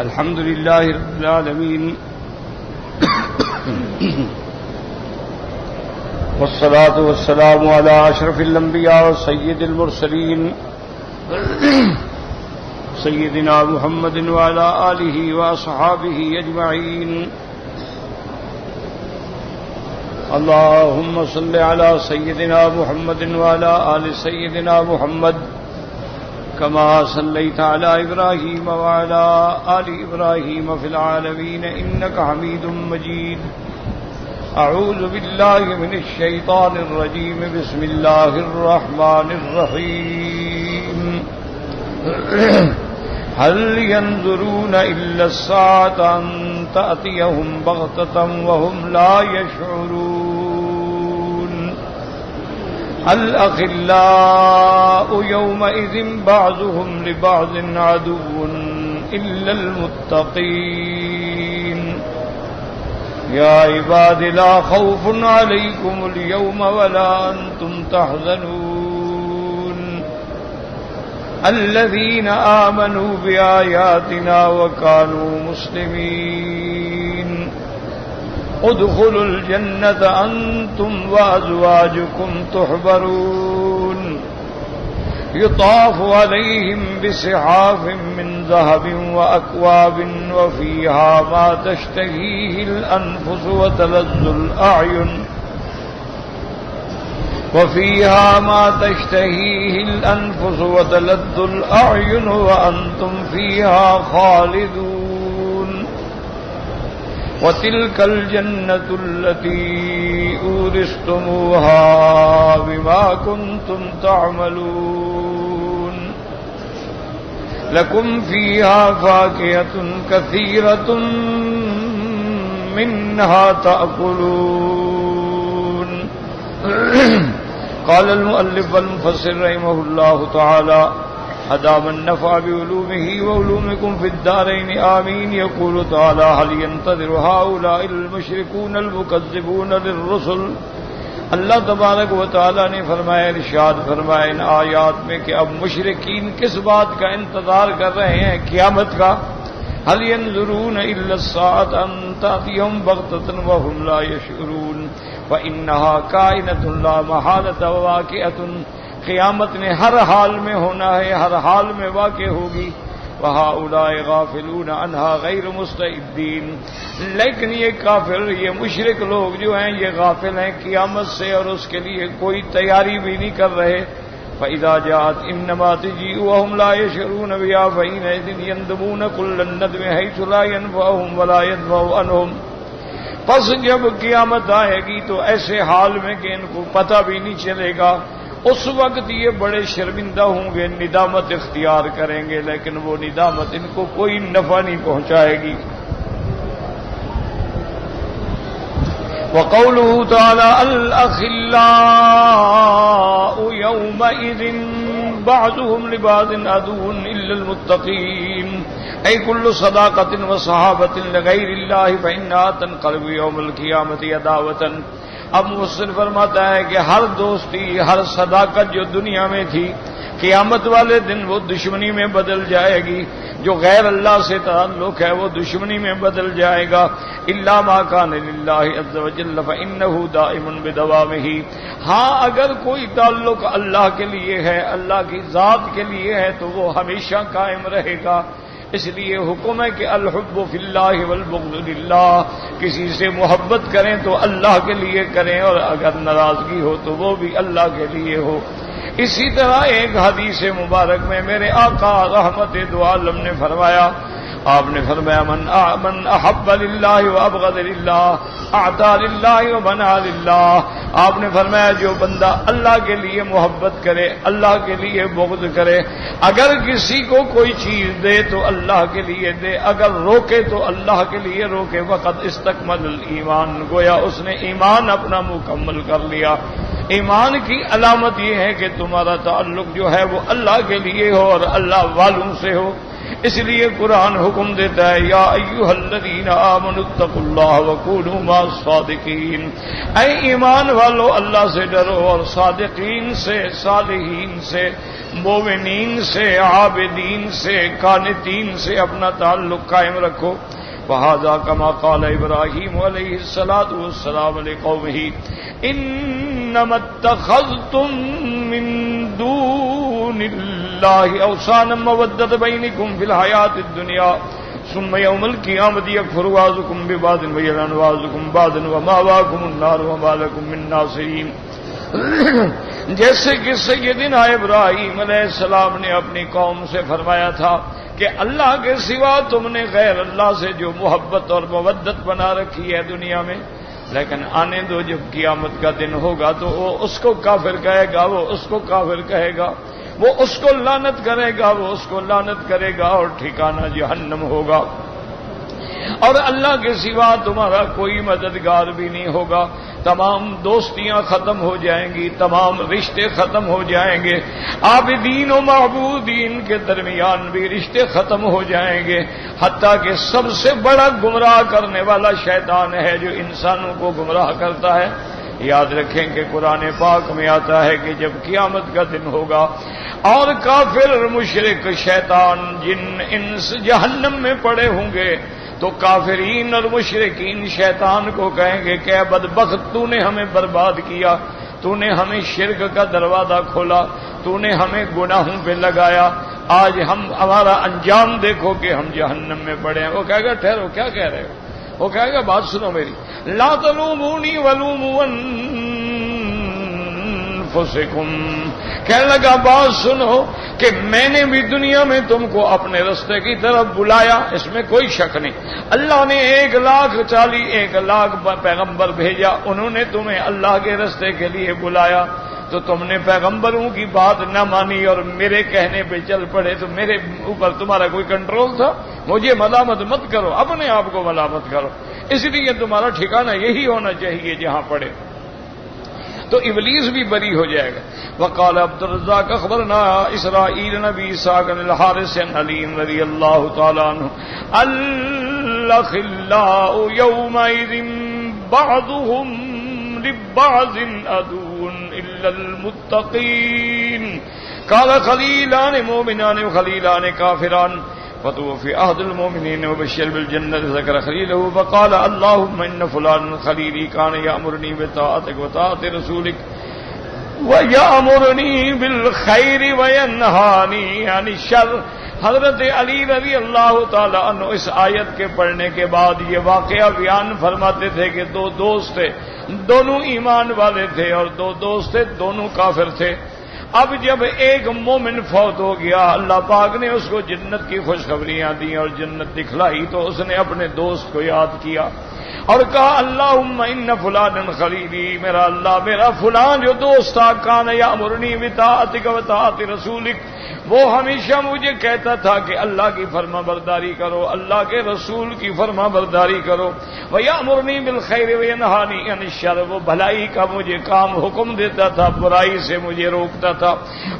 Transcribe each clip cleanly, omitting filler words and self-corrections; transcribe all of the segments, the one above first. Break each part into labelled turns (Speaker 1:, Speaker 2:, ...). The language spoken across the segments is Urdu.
Speaker 1: الحمد لله رب العالمين والصلاة والسلام على أشرف الأنبياء وسيد المرسلين سيدنا محمد وعلى آله وأصحابه أجمعين. اللهم صل على سيدنا محمد وعلى آل سيدنا محمد كما صليت على إبراهيم وعلى آل إبراهيم في العالمين إنك حميد مجيد. أعوذ بالله من الشيطان الرجيم. بسم الله الرحمن الرحيم. هل ينظرون إلا الساعة أن تأتيهم بغتة وهم لا يشعرون. الأخلاء يومئذ بعضهم لبعض عدو إلا المتقين. يا عباد لا خوف عليكم اليوم ولا أنتم تحزنون. الذين آمنوا بآياتنا وكانوا مسلمين ادخلوا الجنة أنتم وأزواجكم تحبرون. يطاف عليهم بصحاف من ذهب وأكواب وفيها ما تشتهيه الأنفس وتلذ الأعين وأنتم فيها خالدون. وتلك الجنة التي أورثتموها بما كنتم تعملون. لكم فيها فاكهة كثيرة منها تأكلون. قال المؤلف والمفسر رحمه الله تعالى: أدام النفع بعلومه وعلومكم في الدارين آمين. يقول تعالى: هل ينتظر هؤلاء المشركون المكذبون للرسل. اللہ تبارک و تعالیٰ نے فرمایا، ارشاد فرمایا ان آیات میں کہ اب مشرکین کس بات کا انتظار کر رہے ہیں؟ قیامت کا. هل ينظرون إلا الساعة أن تأتيهم بغتة وهم لا يشعرون. وإنها كائنة لا محالة واقعة. قیامت نے ہر حال میں ہونا ہے، ہر حال میں واقع ہوگی. وَهَؤُلَاءِ غَافِلُونَ عَنْهَا غَيْرُ مُسْتَعِدِّينَ. لیکن یہ کافر، یہ مشرک لوگ جو ہیں یہ غافل ہیں قیامت سے اور اس کے لیے کوئی تیاری بھی نہیں کر رہے. فَإِذَا جَاءَتْ إِنَّمَا تُجِيءُ وَهُمْ لَا يَشْعُرُونَ بِهَا فَحِينَئِذٍ يَنْدَمُونَ كُلَّ النَّدْمِ حَيْثُ لَا يَنفَعُهُمْ وَلَا يَدْفَعُ عَنْهُمْ. پس جب قیامت آئے گی تو ایسے حال میں کہ ان کو پتہ بھی نہیں چلے گا، اس وقت یہ بڑے شرمندہ ہوں گے، ندامت اختیار کریں گے، لیکن وہ ندامت ان کو کوئی نفع نہیں پہنچائے گی. وقوله تعالى: الأخلاء يومئذ بعضهم لبعض عدو إلا المتقين. أي كل صداقة وصحابة لغير الله فإنها تنقلب يوم القيامة عداوة. اب مفسر فرماتا ہے کہ ہر دوستی، ہر صداقت جو دنیا میں تھی قیامت والے دن وہ دشمنی میں بدل جائے گی. جو غیر اللہ سے تعلق ہے وہ دشمنی میں بدل جائے گا. الا ما کان للہ عز وجل فانہ دائم بدوامہ. ہاں اگر کوئی تعلق اللہ کے لیے ہے، اللہ کی ذات کے لیے ہے تو وہ ہمیشہ قائم رہے گا. اس لیے حکم ہے کہ الحب فی اللہ والبغض للہ. کسی سے محبت کریں تو اللہ کے لیے کریں اور اگر ناراضگی ہو تو وہ بھی اللہ کے لیے ہو. اسی طرح ایک حدیث مبارک میں میرے آقا رحمت دو عالم نے فرمایا، آپ نے فرمایا: من احب للہ وابغض للہ اعطى للہ ومنع للہ. آپ نے فرمایا جو بندہ اللہ کے لیے محبت کرے، اللہ کے لیے بغض کرے، اگر کسی کو کوئی چیز دے تو اللہ کے لیے دے، اگر روکے تو اللہ کے لیے روکے. وقد استکمل الایمان. گویا اس نے ایمان اپنا مکمل کر لیا. ایمان کی علامت یہ ہے کہ تمہارا تعلق جو ہے وہ اللہ کے لیے ہو اور اللہ والوں سے ہو. اس لیے قرآن حکم دیتا ہے یا ایھا الذین آمنوا اتقوا اللہ وکونوا مع الصادقین، اے ایمان والو اللہ سے ڈرو اور صادقین سے، صالحین سے، مومنین سے، عابدین سے، قانتین سے اپنا تعلق قائم رکھو۔ وَهَذَا كَمَا قَالَ إِبْرَاهِيمُ عَلَيْهِ الصَّلَاةُ وَالسَّلَامُ لِقَوْمِهِ إِنَّمَا اتَّخَذْتُم مِّن دُونِ اللَّهِ أَوْثَانًا مَّوَدَّةَ بَيْنِكُمْ فِي الْحَيَاةِ الدُّنْيَا ثُمَّ يَوْمَ الْقِيَامَةِ يَكْفُرُ بَعْضُكُم بِبَعْضٍ وَيَلْعَنُ بَعْضُكُم بَعْضًا وَمَأْوَاكُمُ النَّارُ وَمَا لَكُم مِّن نَّاصِرِينَ۔ جیسے کہ سیدنا ابراہیم علیہ السلام نے اپنی قوم سے فرمایا تھا کہ اللہ کے سوا تم نے غیر اللہ سے جو محبت اور مودت بنا رکھی ہے دنیا میں، لیکن آنے دو جب قیامت کا دن ہوگا تو وہ اس کو کافر کہے گا، وہ اس کو کافر کہے گا، وہ اس کو لعنت کرے گا، وہ اس کو لعنت کرے گا، اور ٹھکانہ جہنم ہوگا، اور اللہ کے سوا تمہارا کوئی مددگار بھی نہیں ہوگا۔ تمام دوستیاں ختم ہو جائیں گی، تمام رشتے ختم ہو جائیں گے، عابدین و معبودین کے درمیان بھی رشتے ختم ہو جائیں گے، حتیٰ کہ سب سے بڑا گمراہ کرنے والا شیطان ہے جو انسانوں کو گمراہ کرتا ہے۔ یاد رکھیں کہ قرآن پاک میں آتا ہے کہ جب قیامت کا دن ہوگا اور کافر اور مشرک شیطان جن انس جہنم میں پڑے ہوں گے تو کافرین اور مشرکین شیطان کو کہیں گے کہ اے بدبخت، تو نے ہمیں برباد کیا، تو نے ہمیں شرک کا دروازہ کھولا، تو نے ہمیں گناہوں پہ لگایا، آج ہمارا انجام دیکھو کہ ہم جہنم میں پڑے ہیں۔ وہ کہے گا ٹھہرو، کیا کہہ رہے ہو؟ وہ کہے گا بات سنو میری، لا تلومونی ولوموا انفسکم، کہنے لگا بات سنو کہ میں نے بھی دنیا میں تم کو اپنے رستے کی طرف بلایا، اس میں کوئی شک نہیں۔ اللہ نے 1,40,000 پیغمبر بھیجا، انہوں نے تمہیں اللہ کے رستے کے لیے بلایا، تو تم نے پیغمبروں کی بات نہ مانی اور میرے کہنے پہ چل پڑے، تو میرے اوپر تمہارا کوئی کنٹرول تھا؟ مجھے ملامت مت کرو، اپنے آپ کو ملامت کرو، اس لیے تمہارا ٹھکانہ یہی ہونا چاہیے جہاں پڑے، تو ابلیس بھی بری ہو جائے گا۔ وقال عبد الرزاق اخبرنا اسرائیل نبی اسحاق بن الحارث بن علیم رضی اللہ تعالی عنہ الاخلاء یومئذ بعضهم لبعض عدو الا المتقین قال خلیلان مؤمنان وخلیلان کافران فتوفي عهد المؤمنين وبشر بالجنة ذكر خليله فقال اللهم إن فلان خليلي كان يأمرني بطاعتك وطاعة رسولك ويأمرني بالخير وينهاني عن الشر۔ حضرت علی رضی اللہ تعالی عنہ اس آیت کے پڑھنے کے بعد یہ واقعہ بیان فرماتے تھے کہ دو دوست تھے، دونوں ایمان والے تھے، اور دو دوست تھے، دونوں کافر تھے۔ اب جب ایک مومن فوت ہو گیا، اللہ پاک نے اس کو جنت کی خوشخبریاں دیں اور جنت دکھلائی، تو اس نے اپنے دوست کو یاد کیا اور کہا اللہم ان فلانا خلیلی، میرا اللہ میرا فلان جو دوست تھا، کان یامرنی بطاعتک وطاعت رسولک، وہ ہمیشہ مجھے کہتا تھا کہ اللہ کی فرما برداری کرو، اللہ کے رسول کی فرما برداری کرو، وَيَأْمُرُنِي بِالْخَيْرِ وَيَنْهَانِي عَنِ الشَّرِّ، وہ بھلائی کا مجھے کام حکم دیتا تھا، برائی سے مجھے روکتا تھا،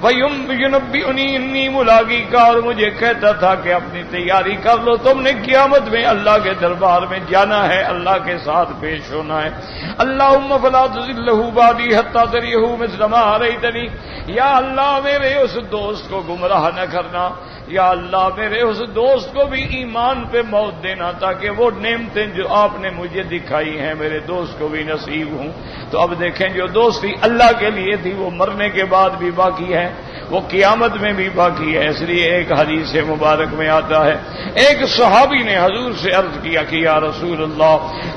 Speaker 1: وَيُنَبِّئُنِي إِنِّي مُلَاقِيكَ، اور مجھے کہتا تھا کہ اپنی تیاری کر لو، تم نے قیامت میں اللہ کے دربار میں جانا ہے، اللہ کے ساتھ پیش ہونا ہے۔ اللہم فلا تضلہ بعدی حتی تریہ مثل ما اریتنی، یا اللہ میرے اس دوست کو گمراہ نہ کرنا، یا اللہ میرے اس دوست کو بھی ایمان پہ موت دینا تاکہ وہ نعمتیں جو آپ نے مجھے دکھائی ہیں میرے دوست کو بھی نصیب ہوں۔ تو اب دیکھیں جو دوستی اللہ کے لیے تھی وہ مرنے کے بعد بھی باقی ہے، وہ قیامت میں بھی باقی ہے۔ اس لیے ایک حدیث مبارک میں آتا ہے، ایک صحابی نے حضور سے عرض کیا کہ یا رسول اللہ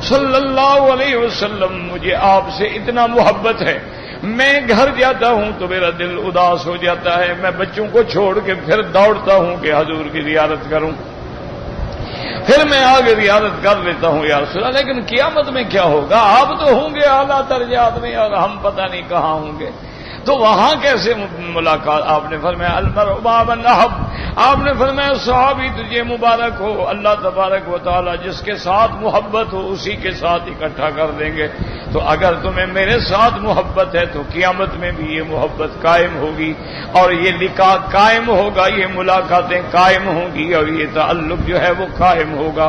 Speaker 1: صلی اللہ علیہ وسلم، مجھے آپ سے اتنا محبت ہے، میں گھر جاتا ہوں تو میرا دل اداس ہو جاتا ہے، میں بچوں کو چھوڑ کے پھر دوڑتا ہوں کہ حضور کی زیارت کروں، پھر میں آگے زیارت کر لیتا ہوں یا رسول اللہ، لیکن قیامت میں کیا ہوگا؟ آپ تو ہوں گے اعلیٰ درجات میں اور ہم پتہ نہیں کہاں ہوں گے۔ تو وہاں کیسے ملاقات؟ آپ نے فرمایا المرء مع من احب، آپ نے فرمایا صحابی تجھے مبارک ہو، اللہ تبارک و تعالی جس کے ساتھ محبت ہو اسی کے ساتھ اکٹھا کر دیں گے۔ تو اگر تمہیں میرے ساتھ محبت ہے تو قیامت میں بھی یہ محبت قائم ہوگی، اور یہ لقاء قائم ہوگا، یہ ملاقاتیں قائم ہوں گی، اور یہ تعلق جو ہے وہ قائم ہوگا۔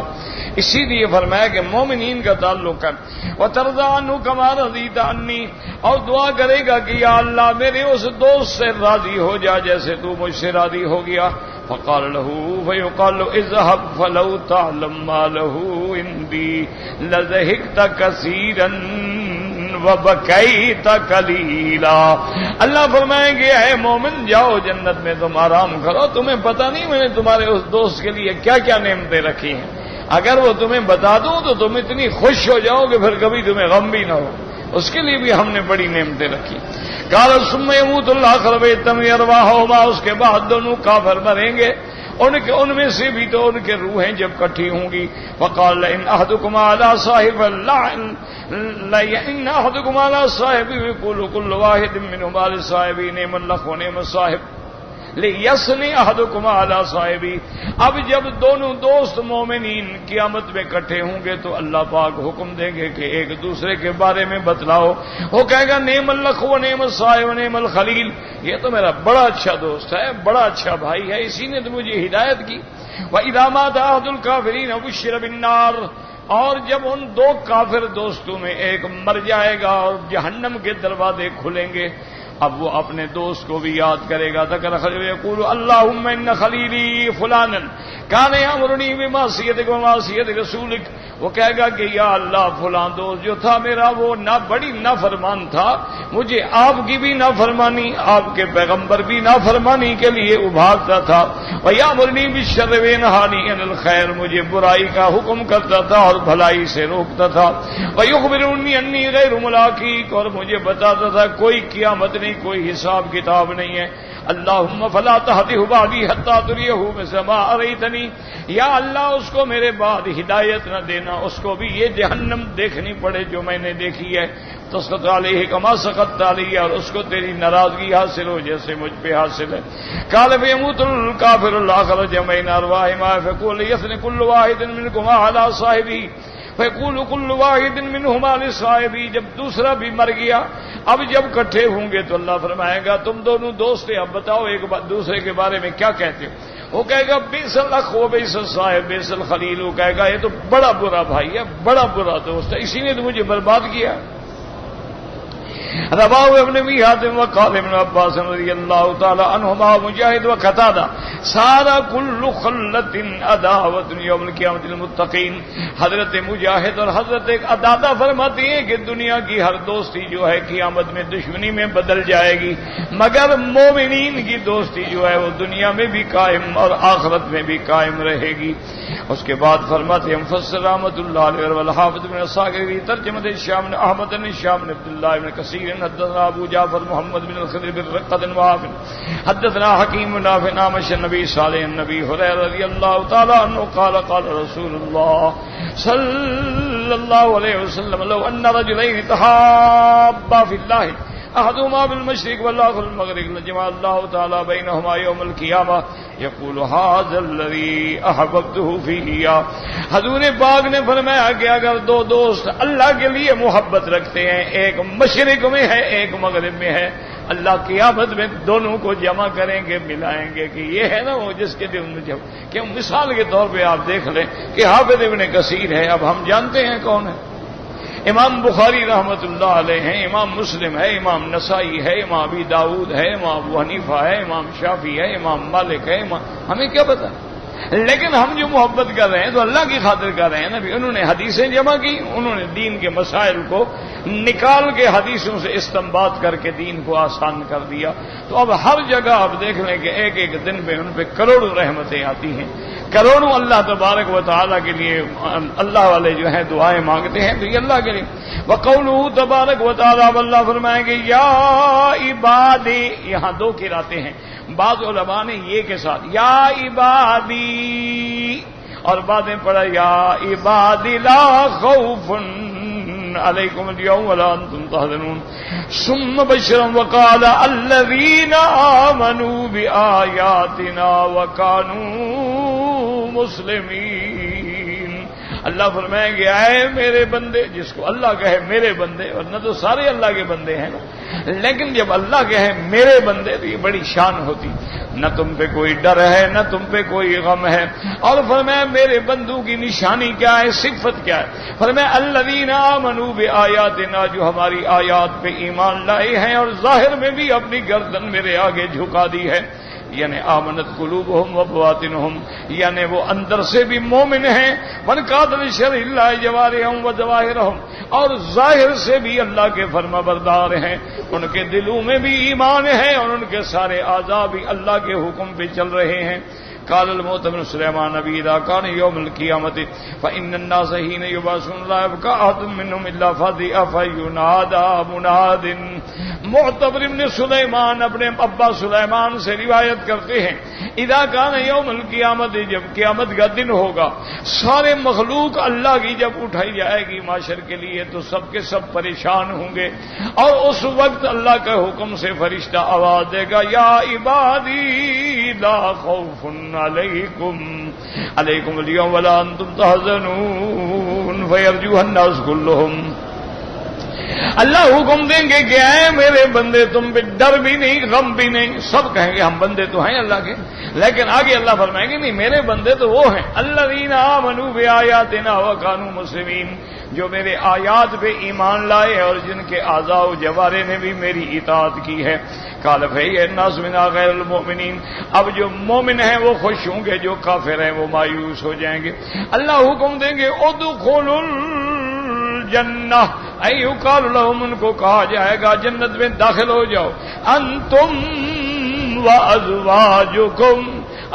Speaker 1: اسی لیے فرمایا کہ مومنین کا تعلق ہے وَتَرْضَىٰ عَنْهُ كَمَا رَضِيتَ عَنِّي، اور دعا کرے گا کہ یا اللہ میرے اس دوست سے راضی ہو جا جیسے تو مجھ سے راضی ہو گیا۔ فقال له فيقال له اذهب فلو تعلم ما له عندي لضحكت كثيرا وبكيت قليلا۔ اللہ فرمائیں گے اے مومن جاؤ جنت میں تم آرام کرو، تمہیں پتہ نہیں میں نے تمہارے اس دوست کے لیے کیا کیا نعمتیں رکھی ہیں، اگر وہ تمہیں بتا دوں تو تم اتنی خوش ہو جاؤ کہ پھر کبھی تمہیں غم بھی نہ ہو، اس کے لیے بھی ہم نے بڑی نعمتیں رکھی۔ قال ثم يموت الآخر ويجتمع أرواحهما، اس کے بعد دونوں کافر مریں گے، ان میں سے بھی تو ان کے روحیں جب کٹھی ہوں گی۔ وقال ان احدكما على صاحب ان احدكما على صاحب يقول كل واحد منهما لصاحبه نعم الاخ ونعم الصاحب لیسن احدکما علی صاحبی۔ اب جب دونوں دوست مومنین قیامت میں اکٹھے ہوں گے تو اللہ پاک حکم دیں گے کہ ایک دوسرے کے بارے میں بتلاؤ۔ وہ کہے گا نعم الاخ و نعم الصاحب و نعم الخلیل، یہ تو میرا بڑا اچھا دوست ہے، بڑا اچھا بھائی ہے، اسی نے تو مجھے ہدایت کی۔ وَإِذَا مَاتَ أَحَدُ الْكَافِرِينَ بُشِّرَ بِالنَّارِ، اور جب ان دو کافر دوستوں میں ایک مر جائے گا اور جہنم کے دروازے کھلیں گے، اب وہ اپنے دوست کو بھی یاد کرے گا۔ ذکر خلیل یقول اللہم ان خلیلی فلانا کان یامرنی بمعصیتک ومعصیت رسولک، وہ کہے گا کہ یا اللہ فلاں دوست جو تھا میرا وہ بڑی نافرمان تھا، مجھے آپ کی بھی نافرمانی، آپ کے پیغمبر بھی نافرمانی کے لیے ابھارتا تھا۔ ویامرنی بالشر وینہانی عن الخیر، مجھے برائی کا حکم کرتا تھا اور بھلائی سے روکتا تھا۔ ویخبرنی انی غیر ملاقیک، اور مجھے بتاتا تھا کوئی قیامت نہیں، کوئی حساب کتاب نہیں ہے۔ اللہم فلا تہدہ بعدی حتی تریہ مثل ما اریتنی، یا اللہ اس کو میرے بعد ہدایت نہ دینا، اس کو بھی یہ جہنم دیکھنی پڑے جو میں نے دیکھی ہے۔ تسقط علیہ کما سقطت علیہ، اور اس کو تیری ناراضگی حاصل ہو جیسے مجھ پہ حاصل ہے۔ قال فیموت الکافر الاخر جمعین ارواحہما فیقول یثنی کل واحد منکما علی صاحبہ فیقول کل واحد منہما لصاحبہ، جب دوسرا بھی مر گیا، اب جب کٹھے ہوں گے تو اللہ فرمائے گا تم دونوں دوست ہیں، اب بتاؤ ایک دوسرے کے بارے میں کیا کہتے ہو؟ وہ کہے گا بیس الاخ و بیس الصاحب بیس الخلیل، وہ کہے گا یہ تو بڑا برا بھائی ہے، بڑا برا دوست ہے، اسی نے تو مجھے برباد کیا۔ رواہ ابن ابی حاتم وقال ابن عباس رضی اللہ تعالی عنہما مجاہد و قتادہ سارا کل خلت عداوت یوم القیامت المتقین، حضرت مجاہد اور حضرت قتادہ فرماتی ہیں کہ دنیا کی ہر دوستی جو ہے قیامت میں دشمنی میں بدل جائے گی، مگر مومنین کی دوستی جو ہے وہ دنیا میں بھی قائم اور آخرت میں بھی قائم رہے گی۔ اس کے بعد فرماتے ہیں مفسر رحمۃ اللہ علیہ والحافظ بن الصاغری ترجمہ شام بن احمد بن شام بن عبد اللہ بن کثیر حدثنا ابو جعفر محمد بن الخضر بن رقد وعاف حدثنا حکیم بن نافع نامش النبی صالح النبی هريرة رضی اللہ تعالی عنہ قال قال رسول اللہ صلی اللہ علیہ وسلم لو ان رجلین تحابا فی اللہ احدهما بالمشرق والاخر بالمغرب لجمع الله تعالى بينهما يوم القيامه يقول هذا الذي احببته فيه۔ حضور پاک نے فرمایا کہ اگر دو دوست اللہ کے لیے محبت رکھتے ہیں، ایک مشرق میں ہے ایک مغرب میں ہے، اللہ قیامت میں دونوں کو جمع کریں گے، ملائیں گے کہ یہ ہے نا وہ جس کے دل میں جب کہ مثال کے طور پہ آپ دیکھ لیں کہ حافظ ابن کثیر ہے، اب ہم جانتے ہیں کون ہے، امام بخاری رحمۃ اللہ علیہ ہیں، امام مسلم ہے، امام نسائی ہے، امام ابی داؤد ہے، امام ابو حنیفہ ہے، امام شافعی ہے، امام مالک ہے، ہمیں کیا پتا، لیکن ہم جو محبت کر رہے ہیں تو اللہ کی خاطر کر رہے ہیں نا بھی۔ انہوں نے حدیثیں جمع کی، انہوں نے دین کے مسائل کو نکال کے حدیثوں سے استنباط کر کے دین کو آسان کر دیا۔ تو اب ہر جگہ آپ دیکھ لیں کہ ایک ایک دن پہ ان پہ کروڑوں رحمتیں آتی ہیں، کروڑوں اللہ تبارک و تعالیٰ کے لیے اللہ والے جو ہیں دعائیں مانگتے ہیں، تو یہ اللہ کے لیے وقولہ تبارک و تعالیٰ اللہ فرمائیں گے یا عبادی، یہاں دو قراتیں ہیں، بعض علماء نے یہ کے ساتھ یا عبادی اور بعد میں پڑھا یا عبادی لا خوف علیکم اليوم ولا انتم تحزنون ثم بشرهم وقال الذين آمنوا بآياتنا وكانوا مسلمین. اللہ فرمائیں گے اے میرے بندے، جس کو اللہ کہے میرے بندے، ورنہ تو سارے اللہ کے بندے ہیں نا، لیکن جب اللہ کہے میرے بندے تو یہ بڑی شان ہوتی، نہ تم پہ کوئی ڈر ہے نہ تم پہ کوئی غم ہے. اور فرمایا میرے بندوں کی نشانی کیا ہے، صفت کیا ہے؟ فرمایا الذین آمنوا بآیاتنا، جو ہماری آیات پہ ایمان لائے ہیں اور ظاہر میں بھی اپنی گردن میرے آگے جھکا دی ہے. یعنی آمنت قلوبہم و بواطنہم، یعنی وہ اندر سے بھی مومن ہیں، وانقادوا لشرع اللہ جوارحہم و ظواہرہم، اور ظاہر سے بھی اللہ کے فرما بردار ہیں، ان کے دلوں میں بھی ایمان ہے اور ان کے سارے اعضاء بھی اللہ کے حکم پہ چل رہے ہیں. قال المؤتمر سلیمان نبی اذا كان يوم القيامة فإن الناس حين يبعثون لا يبقى أحد منهم إلا فزع فينادى مناد. معتبر ابن سلیمان اپنے ابا سلیمان سے روایت کرتے ہیں اذا كان يوم القيامة، جب قیامت کا دن ہوگا، سارے مخلوق اللہ کی جب اٹھائی جائے گی معاشر کے لیے تو سب کے سب پریشان ہوں گے، اور اس وقت اللہ کے حکم سے فرشتہ آواز دے گا یا عبادی لا خوف علیکم اليوم ولا انتم تحزنون فیرجوها الناس کلهم. اللہ حکم دیں گے کہ اے میرے بندے تم پہ ڈر بھی نہیں غم بھی نہیں. سب کہیں گے ہم بندے تو ہیں اللہ کے، لیکن آگے اللہ فرمائیں گے نہیں میرے بندے تو وہ ہیں الذین آمنوا بآیاتنا وکانوا مسلمین، جو میرے آیات پہ ایمان لائے اور جن کے اعضاء و جوارح نے بھی میری اطاعت کی ہے. قال فہی الناس منا غیر المؤمنین، اب جو مومن ہیں وہ خوش ہوں گے، جو کافر ہیں وہ مایوس ہو جائیں گے. اللہ حکم دیں گے ادخلوا الجنہ، اے یقال لهم، ان کو کہا جائے گا جنت میں داخل ہو جاؤ، انتم وازواجکم،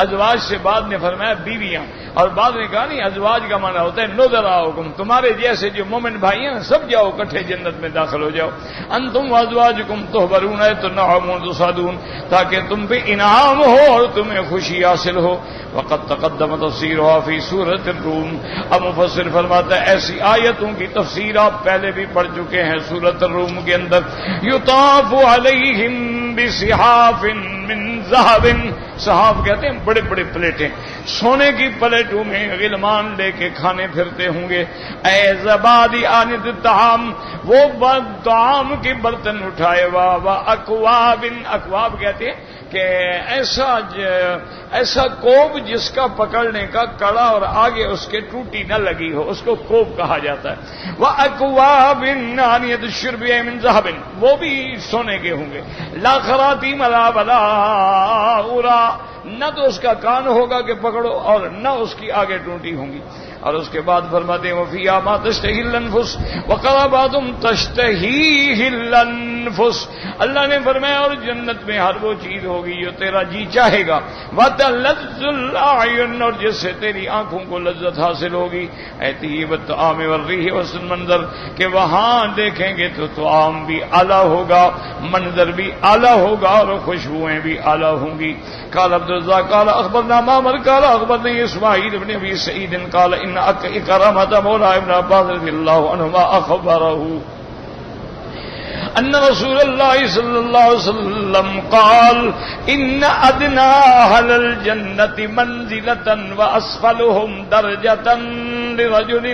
Speaker 1: ازواج سے بعد نے فرمایا بیویاں، اور بعد نے کہا نہیں ازواج کا معنی ہوتا ہے نذراؤکم، تمہارے جیسے جو مومن بھائی ہیں سب جاؤ اکٹھے جنت میں داخل ہو جاؤ. انتم وازواجکم تحبرون تنعمون تصعدون، تاکہ تم پہ انعام ہو اور تمہیں خوشی حاصل ہو. وقد تقدم تفسیرها فی سورۃ الروم، اب مفسر فرماتا ہے ایسی آیتوں کی تفسیر آپ پہلے بھی پڑھ چکے ہیں سورۃ الروم کے اندر. یطاف علیہم بصحاف من ذهب، صحاف کہتے ہیں بڑے بڑے پلیٹیں، سونے کی پلیٹوں میں غلمان لے کے کھانے پھرتے ہوں گے. اے زبادی آنت الطعام، وہ طعام کے برتن اٹھائے وا اکواب، اکواب کہتے ہیں کہ ایسا کوب جس کا پکڑنے کا کڑا اور آگے اس کے ٹوٹی نہ لگی ہو، اس کو کوب کہا جاتا ہے. وَأَكْوَابٍ آنِيَةُ الشُّرْبِ مِنْ ذَهَبٍ، وہ بھی سونے کے ہوں گے. لَا خَرَاطِيمَ لَا بَلَاءُرَا، نہ تو اس کا کان ہوگا کہ پکڑو اور نہ اس کی آگے ٹوٹی ہوں گی. اور اس کے بعد فرماتے ہیں وَفِيهَا مَا تَشْتَهِي الْأَنفُسُ وَقَرَابَاتٌ تَشْتَهِيهِ الْأَنفُسُ، اللہ نے فرمایا اور جنت میں ہر وہ چیز ہوگی جو تیرا جی چاہے گا. وَتَلَذُّ الْأَعْيُنُ، اور جس سے تیری آنکھوں کو لذت حاصل ہوگی. اَيْتِهِ وَالطَّعَامِ وَالرِّيحِ وَالْمَنظر، کہ وہاں دیکھیں گے تو طعام بھی اعلیٰ ہوگا، منظر بھی اعلیٰ ہوگا اور خوشبوئیں بھی اعلیٰ ہوں گی. قال عبد الرزاق قال اخبرنا معمر قال اخبرني اسماعيل بن ابي سعيد قال ان اكرمه مولى ابن عباس رضي الله عنهما اخبره ان رسول الله صلى الله عليه وسلم قال ان ادنى اهل الجنه منزله واسفلهم درجه لرجل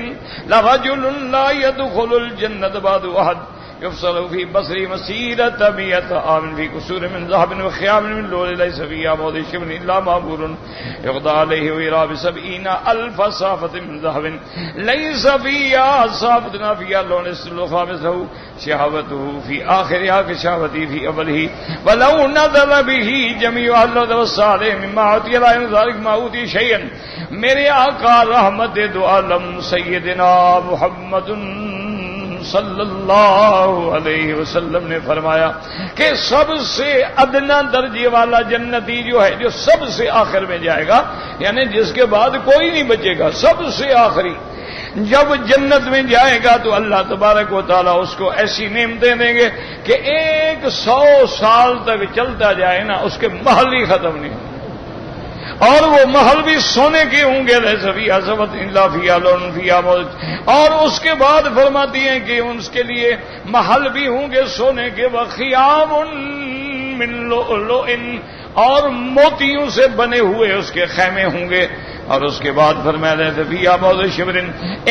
Speaker 1: لا يدخل الجنه بعد احد يفصل في بصري مسيرة 100 عام في كسور من ذهب وخيام من لؤلؤ ليس فيها موضع شبر إلا معبور يقضى عليه ويرى ب70,000 صافة من ذهب ليس فيها صافة فيها لون السلوخة مثله شهوته في آخرها كشهوته في أوله ولو نزل به جميع أهل والصالح مما أعطي لا ذلك ما أوتي شيئا. میرے آقا رحمت دو عالم سیدنا محمد صلی اللہ علیہ وسلم نے فرمایا کہ سب سے ادنا درجے والا جنتی جو ہے، جو سب سے آخر میں جائے گا، یعنی جس کے بعد کوئی نہیں بچے گا، سب سے آخری جب جنت میں جائے گا تو اللہ تبارک و تعالیٰ اس کو ایسی نعمتیں دیں گے کہ 100 سال تک چلتا جائے نا اس کے محل ہی ختم نہیں ہوں. اور وہ محل بھی سونے کے ہوں گے، اور اس کے بعد فرماتی ہیں کہ اس کے لیے محل بھی ہوں گے سونے کے، وخیام من لؤلؤ، اور موتیوں سے بنے ہوئے اس کے خیمے ہوں گے. اور اس کے بعد فرمایا تھا فیہا موضع شبر،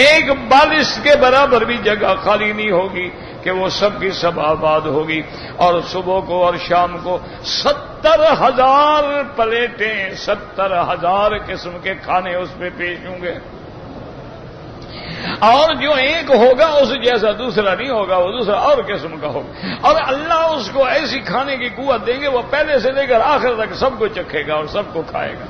Speaker 1: ایک بالش کے برابر بھی جگہ خالی نہیں ہوگی کہ وہ سب کی سب آباد ہوگی. اور صبح کو اور شام کو 70,000 پلیٹیں، 70,000 قسم کے کھانے اس پہ پیش ہوں گے. اور جو ایک ہوگا اس جیسا دوسرا نہیں ہوگا، وہ دوسرا اور قسم کا ہوگا. اور اللہ اس کو ایسی کھانے کی قوت دیں گے وہ پہلے سے لے کر آخر تک سب کو چکھے گا اور سب کو کھائے گا.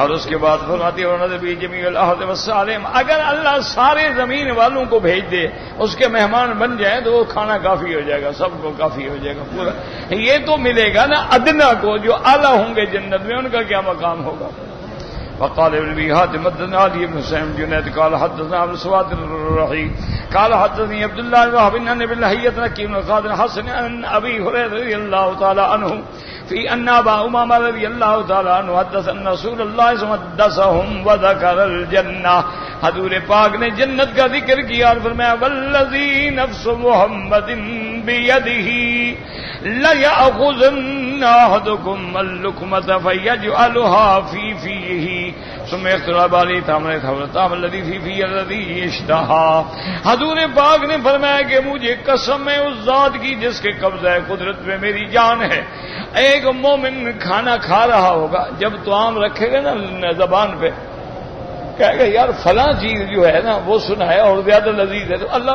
Speaker 1: اور اس کے بعد فرماتی ہے نبی جمیع الارض والسالم، اگر اللہ سارے زمین والوں کو بھیج دے اس کے مہمان بن جائیں تو وہ کھانا کافی ہو جائے گا، سب کو کافی ہو جائے گا پورا. یہ تو ملے گا نا ادنا کو، جو اعلیٰ ہوں گے جنت میں ان کا کیا مقام ہوگا. وقال ابن ابي حاتم حدثنا علي بن سعيد جنيد قال حدثنا ابو سواد الرحي قال حدثني عبد الله بن وهب ان ابن لهية نكي بن قادر حسن ان ابي هريره رضي الله تعالى عنه في ان ابا امامه رضي الله تعالى عنه حدث ان رسول الله صلى الله عليه وسلم حدثهم وذكر الجنه، حضور پاک نے جنت کا ذکر کیا اور فرمایا والذي نفس محمد بيده لَيَأْخُذَنَّ أَحَدُكُمْ اللُّقْمَةَ فَيَجْعَلُهَا فِي فِيهِ ثُمَّ يَخْتَرَبُ عَلَيْهِ طَعَامُ الَّذِي فِي فِيهِ الَّذِي يَشْتَهَا. حضور پاک نے فرمایا کہ مجھے قسم ہے اس ذات کی جس کے قبضہ قدرت میں میری جان ہے. ایک مومن کھانا کھا رہا ہوگا، جب طعام رکھے گا نا زبان پہ کہے گا یار فلاں چیز جو ہے نا وہ سنا ہے اور زیادہ لذیذ ہے، تو اللہ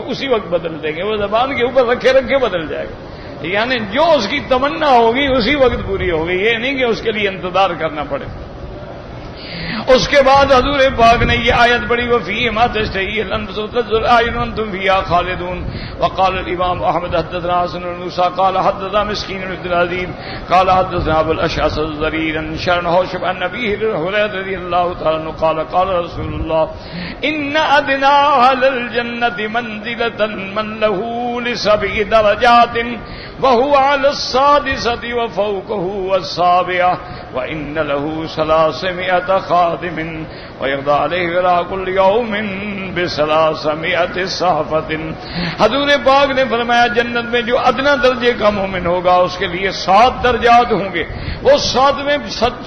Speaker 1: اسی وقت بدل دیں گے، وہ زبان کے اوپر رکھے بدل جائے گا. یعنی جو اس کی تمنا ہوگی اسی وقت پوری ہوگی، یہ نہیں کہ اس کے لیے انتظار کرنا پڑے. اس کے بعد حضور پاک نے یہ آیت پڑھی وفیہ ما تشتہی الانفس وتلذ الاعین وانتم فیہا خالدون. وقال الامام احمد حدثنا حسن بن موسیٰ قال حدثنا مسکین بن عبد العزیز قال حدثنا ابو الاشعث الضرير عن شرح حوشب عن ابي هريرة رضي الله تعالى عنه قال قال رسول الله ان ادنى اهل الجنة منزلة من له لسبع درجات وهو على السادسة وفوقه السابعة وإن له 300 خادم ويقضى عليه ولا كل يوم ب300 صحفة. حضور پاک نے فرمایا جنت میں جو ادنا درجے کا مومن ہوگا اس کے لیے 7 درجات ہوں گے، وہ 7ویں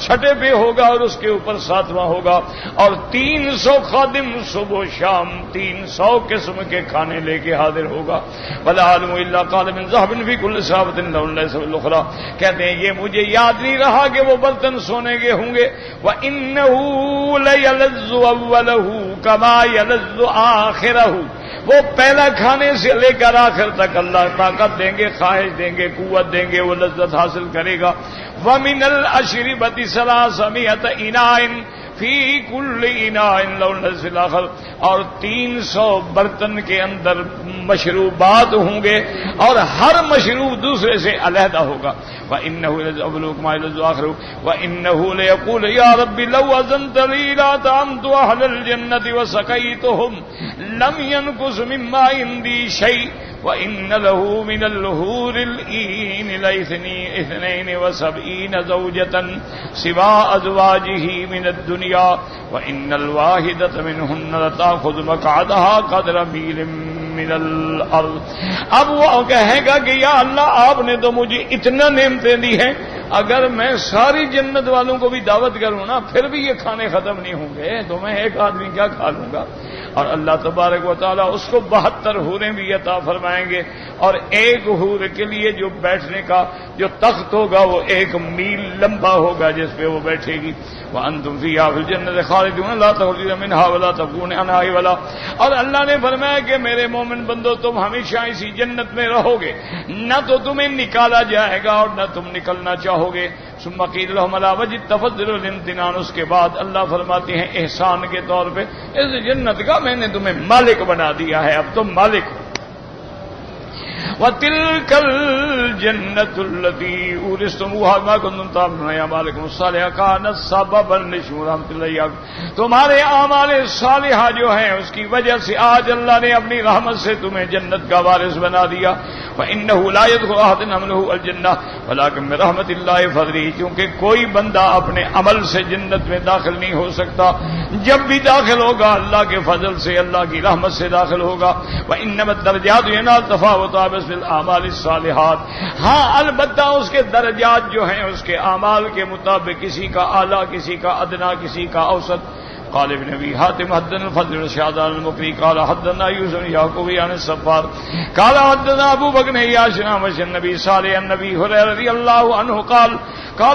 Speaker 1: چھٹے پہ ہوگا اور اس کے اوپر 7واں ہوگا، اور 300 خادم صبح و شام 300 قسم کے کھانے لے کے حاضر ہوگا. ولا علم الا قال من ذهب في كل صحفة لون ليس الاخرى. کہتے ہیں یہ مجھے یاد نہیں رہا کہ وہ برتن سونے کے ہوں گے. وانه ليلذ اوله كما يلذ آخره، وہ پہلا کھانے سے لے کر آخر تک اللہ طاقت دیں گے، خواہش دیں گے، قوت دیں گے، وہ لذت حاصل کرے گا. ومن الاشربة 300 اناء فی کل اناء لون لذ الاخر، اور 300 برتن کے اندر مشروبات ہوں گے اور ہر مشروب دوسرے سے علیحدہ ہوگا. وَإِنَّهُ لَأَبْلُغُ مَا يَلَذُّ آخِرُهُ وَإِنَّهُ لَيَقُولُ يَا رَبِّ لَوْ أَذَنتَ لِي لَأَطْعَمْتُ أَهْلَ الْجَنَّةِ وَسَقَيْتُهُمْ لَمْ يَنْقُصْ مِمَّا عِندِي شَيْءٌ وَإِنَّ لَهُ مِنَ الْحُورِ الْعِينِ ل72 زَوْجَةً سِوَى أَزْوَاجِهِ مِنَ الدُّنْيَا وَإِنَّ الْوَاحِدَةَ مِنْهُنَّ لَتَأْخُذُ مَقْعَدَهَا قَدْرَ مِيلٍ من الارض. اب وہ کہے گا کہ یا اللہ آپ نے تو مجھے اتنا نعمتیں دی ہیں، اگر میں ساری جنت والوں کو بھی دعوت کروں نا پھر بھی یہ کھانے ختم نہیں ہوں گے، تو میں ایک آدمی کیا کھا لوں گا. اور اللہ تبارک و تعالیٰ اس کو 72 حوریں بھی عطا فرمائیں گے، اور ایک حور کے لیے جو بیٹھنے کا جو تخت ہوگا وہ 1 میل لمبا ہوگا جس پہ وہ بیٹھے گی. وَأَنْتُمْ فِيهَا فِي الْجَنَّةِ خَالِدُونَ لَا تَخْرُجُونَ مِنْهَا وَلَا تَبْغُونَ عَنْهَا حِوَلًا. اور اللہ نے فرمایا کہ میرے مومن بندو تم ہمیشہ اسی جنت میں رہو گے، نہ تو تمہیں نکالا جائے گا اور نہ تم نکلنا چاہو گے. ثم قیل لهم علی وجه التفضل والامتنان. اس کے بعد اللہ فرماتے ہیں احسان کے طور پہ اس جنت کا میں نے تمہیں مالک بنا دیا ہے، اب تم مالک ہو. وَتِلْكَ الْجَنَّةُ الَّتِي أُورِثْتُمُوهَا بِمَا كُنتُمْ تَعْمَلُونَ أَعْمَالُكُمُ الصَّالِحَةُ كَانَتْ سَبَبًا لِّشُهُورِ رَحْمَتِ اللَّهِ. تمہارے اعمال صالحہ جو ہیں اس کی وجہ سے آج اللہ نے اپنی رحمت سے تمہیں جنت کا وارث بنا دیا. فَإِنَّهُ لَا يَدْخُلُ أَحَدٌ عَمَلُهُ الْجَنَّةَ وَلَٰكِن بِرَحْمَتِ اللَّهِ فَضْلِهِ. کیونکہ کوئی بندہ اپنے عمل سے جنت میں داخل نہیں ہو سکتا، جب بھی داخل ہوگا اللہ کے فضل سے، اللہ کی رحمت سے داخل ہوگا. وَإِنَّمَا الدَّرَجَاتُ يَنَالُ تَفَاوُتًا بِالْأَعْمَالِ الصَّالِحَاتِ. ہاں البتہ اس کے درجات جو ہیں اس کے اعمال کے مطابق، کسی کا اعلیٰ، کسی کا ادنا، کسی کا اوسط. قال ابن ابي حاتم حدثنا الفضل بن شهادان المقري قال حدثنا يوسف بن يعقوب عن الصفار قال حدثنا ابو بكر ياش عن النبي صالح النبي هريره رضي الله عنه قال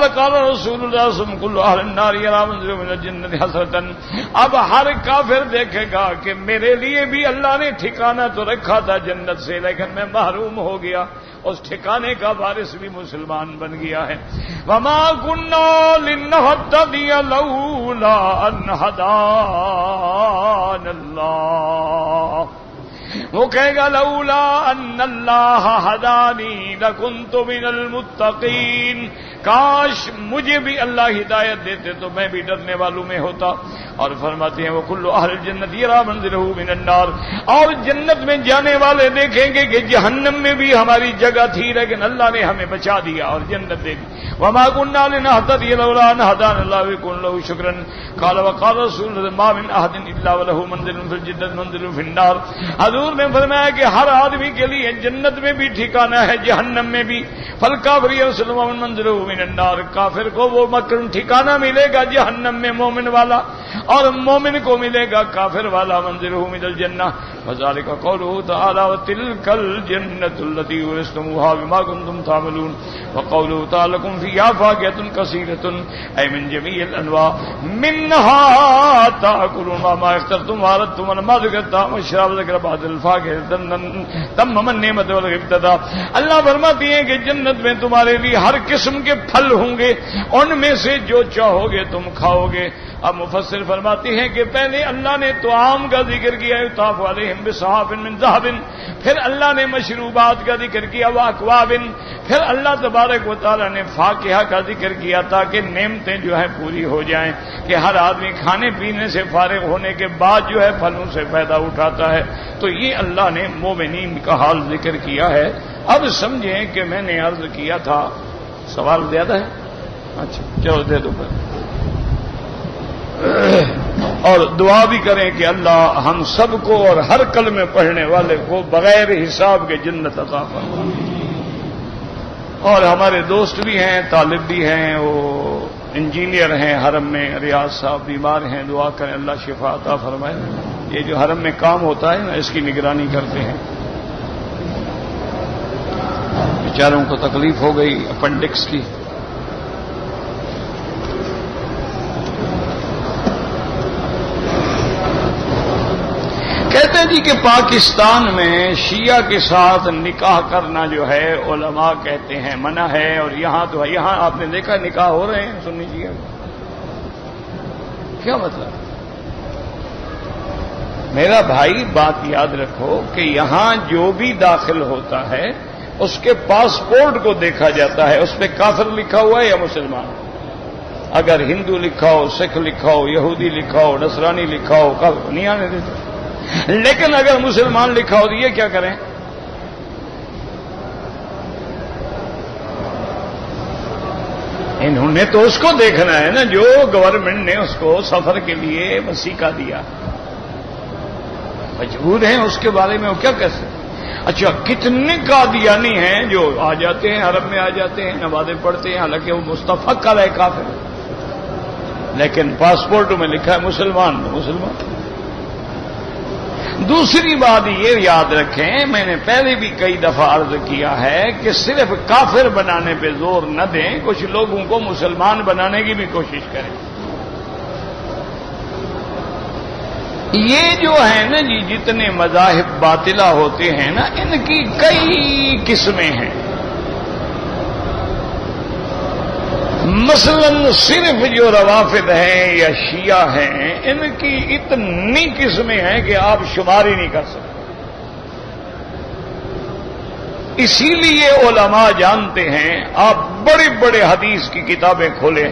Speaker 1: رسول اللہ صلی اللہ علیہ وسلم كل اهل النار يرى منزل من الجنه حسرة. اب ہر کافر دیکھے گا کہ میرے لیے بھی اللہ نے ٹھکانہ تو رکھا تھا جنت سے، لیکن میں محروم ہو گیا. اس ٹھکانے کا وارث بھی مسلمان بن گیا ہے. وما كنا لنهتدي لولا ان هدانا الله. وہ کہے گا لولا ان اللہ ہدانی لکنت من المتقین. کاش مجھے بھی اللہ ہدایت دیتے تو میں بھی ڈرنے والوں میں ہوتا. اور فرماتے ہیں وہ کل اہل الجنت یرا منزلہ من النار. اور جنت میں جانے والے دیکھیں گے کہ جہنم میں بھی ہماری جگہ تھی لیکن اللہ نے ہمیں بچا دیا اور جنت دے دی. وما كنا لنهتدي لولا ان هدانا الله وكن له شكرا. قال وقال رسول الله ما من احد الا وله منزل في الجنه منزل في النار. حضور نے فرمایا کہ ہر آدمی کے لیے جنت میں بھی ٹھکانہ ہے، جہنم میں بھی. فالکافر یرسل منزلہ من النار. کافر کو وہ مکرم ٹھکانہ ملے گا جہنم میں مومن والا، اور مومن کو ملے گا کافر والا منزلہ من الجنہ. وذلك قوله تعالى وتلك الجنة التي أورثتموها بما كنتم تعملون. وقوله تعالى لكم فيها فاكهة كثيرة أي من جميع الأنواع منها تأكلون وما اخترتم وأردتم ولما ذكر الطعام والشراب ذكر بعض الفاكهة تمم النعمة والابتداء. اللہ فرماتی ہیں کہ جنت میں تمہارے لیے ہر قسم کے پھل ہوں گے، ان میں سے جو چاہو گے تم کھاؤ گے. اب مفسر فرماتے ہیں کہ پہلے اللہ نے طعام کا ذکر کیا یطاف علیہم بصحاف من ذهب، پھر اللہ نے مشروبات کا ذکر کیا واکواب، پھر اللہ تبارک و تعالیٰ نے فاکہہ کا ذکر کیا تاکہ نعمتیں جو ہے پوری ہو جائیں کہ ہر آدمی کھانے پینے سے فارغ ہونے کے بعد جو ہے پھلوں سے فائدہ اٹھاتا ہے. تو یہ اللہ نے مومنین کا حال ذکر کیا ہے. اب سمجھیں کہ میں نے عرض کیا تھا، سوال زیادہ ہے؟ اچھا چلو دے دو پھر. اور دعا بھی کریں کہ اللہ ہم سب کو اور ہر کلمے پڑھنے والے کو بغیر حساب کے جنت عطا فرمائے. اور ہمارے دوست بھی ہیں، طالب بھی ہیں، وہ انجینئر ہیں حرم میں، ریاض صاحب بیمار ہیں، دعا کریں اللہ شفا عطا فرمائے. یہ جو حرم میں کام ہوتا ہے نا اس کی نگرانی کرتے ہیں. بیچاروں کو تکلیف ہو گئی اپنڈکس کی. کہتے ہیں جی کہ پاکستان میں شیعہ کے ساتھ نکاح کرنا جو ہے علماء کہتے ہیں منع ہے، اور یہاں تو یہاں آپ نے دیکھا نکاح ہو رہے ہیں سنی شیعہ. کیا مطلب؟ میرا بھائی بات یاد رکھو کہ یہاں جو بھی داخل ہوتا ہے اس کے پاسپورٹ کو دیکھا جاتا ہے، اس پہ کافر لکھا ہوا ہے یا مسلمان. اگر ہندو لکھا ہو، سکھ لکھا ہو، یہودی لکھا ہو، نصرانی لکھا ہو، نہیں آنے دیتے. لیکن اگر مسلمان لکھا ہو تو یہ کیا کریں؟ انہوں نے تو اس کو دیکھنا ہے نا جو گورنمنٹ نے اس کو سفر کے لیے وثیقہ دیا، مجبور ہیں اس کے بارے میں وہ کیا کہہ سکتے. اچھا کتنے قادیانی ہیں جو آ جاتے ہیں عرب میں، آ جاتے ہیں نمازیں پڑھتے ہیں، حالانکہ وہ مستفق علیہ کافر ہے، لیکن پاسپورٹ میں لکھا ہے مسلمان تو مسلمان. دوسری بات یہ یاد رکھیں، میں نے پہلے بھی کئی دفعہ عرض کیا ہے کہ صرف کافر بنانے پہ زور نہ دیں، کچھ لوگوں کو مسلمان بنانے کی بھی کوشش کریں. یہ جو ہے نا جی جتنے مذاہب باطلہ ہوتے ہیں نا ان کی کئی قسمیں ہیں. مثلا صرف جو روافض ہیں یا شیعہ ہیں ان کی اتنی قسمیں ہیں کہ آپ شمار ہی نہیں کر سکتے. اسی لیے علماء جانتے ہیں، آپ بڑے بڑے حدیث کی کتابیں کھولیں،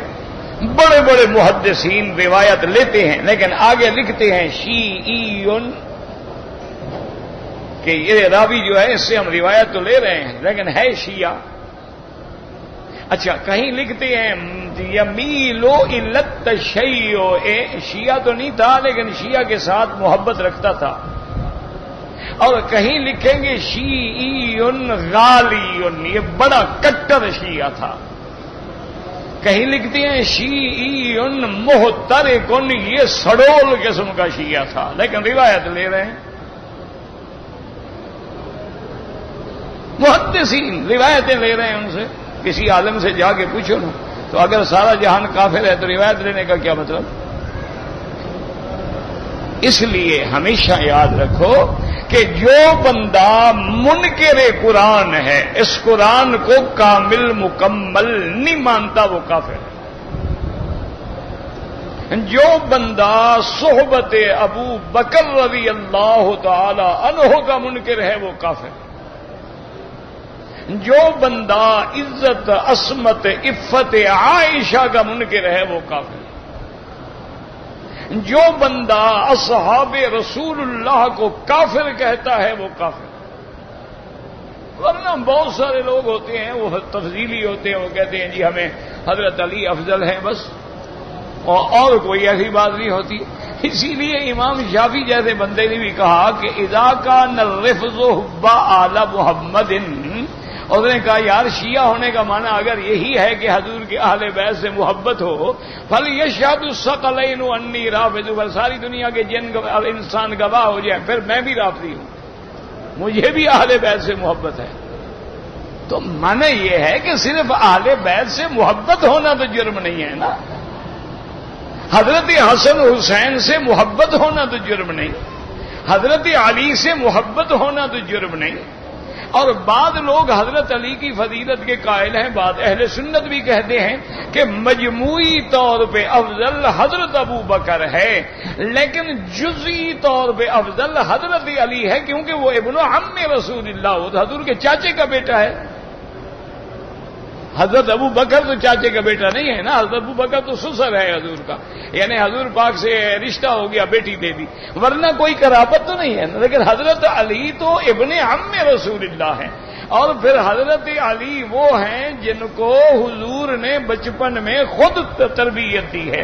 Speaker 1: بڑے بڑے محدثین روایت لیتے ہیں لیکن آگے لکھتے ہیں شیعیون، کہ یہ راوی جو ہے اس سے ہم روایت تو لے رہے ہیں لیکن ہے شیعہ۔ اچھا کہیں لکھتے ہیں یمیلو الی التشیع، شیعہ تو نہیں تھا لیکن شیعہ کے ساتھ محبت رکھتا تھا، اور کہیں لکھیں گے شیعیٌ غالیٌ، یہ بڑا کٹر شیعہ تھا، کہیں لکھتے ہیں شیعیٌ محترقٌ، یہ سڑول قسم کا شیعہ تھا، لیکن روایت لے رہے ہیں محدثین، روایتیں لے رہے ہیں ان سے۔ کسی عالم سے جا کے پوچھو نا، تو اگر سارا جہان کافر ہے تو روایت لینے کا کیا مطلب؟ اس لیے ہمیشہ یاد رکھو کہ جو بندہ منکر قرآن ہے، اس قرآن کو کامل مکمل نہیں مانتا، وہ کافر ہے۔ جو بندہ صحبت ابو بکر رضی اللہ تعالی عنہ کا منکر ہے، وہ کافر ہے۔ جو بندہ عزت، عصمت، عفت عائشہ کا منکر ہے، وہ کافر ہے۔ جو بندہ اصحاب رسول اللہ کو کافر کہتا ہے، وہ کافر ہے۔ ورنہ بہت سارے لوگ ہوتے ہیں وہ تفضیلی ہوتے ہیں، وہ کہتے ہیں جی ہمیں حضرت علی افضل ہیں بس، اور کوئی ایسی بات نہیں ہوتی۔ اسی لیے امام شافعی جیسے بندے نے بھی کہا کہ اذا کان الرفض حب آل محمد، اور انہوں نے کہا یار شیعہ ہونے کا معنی اگر یہی ہے کہ حضور کے اہل بیت سے محبت ہو، فلیشہد الثقلین انی رافض، پر ساری دنیا کے جن انسان گواہ ہو جائے پھر میں بھی رافضی ہوں، مجھے بھی اہل بیت سے محبت ہے۔ تو معنی یہ ہے کہ صرف اہل بیت سے محبت ہونا تو جرم نہیں ہے نا، حضرت حسن حسین سے محبت ہونا تو جرم نہیں، حضرت علی سے محبت ہونا تو جرم نہیں۔ اور بعض لوگ حضرت علی کی فضیلت کے قائل ہیں، بعض اہل سنت بھی کہتے ہیں کہ مجموعی طور پہ افضل حضرت ابو بکر ہے، لیکن جزئی طور پہ افضل حضرت علی ہے، کیونکہ وہ ابن عم رسول اللہ، وہ تو حضور کے چاچے کا بیٹا ہے۔ حضرت ابو بکر تو چاچے کا بیٹا نہیں ہے نا، حضرت ابو بکر تو سسر ہے حضور کا، یعنی حضور پاک سے رشتہ ہو گیا، بیٹی دے دی، ورنہ کوئی قرابت تو نہیں ہے نا۔ لیکن حضرت علی تو ابن عم رسول اللہ ہے، اور پھر حضرت علی وہ ہیں جن کو حضور نے بچپن میں خود تربیت دی ہے،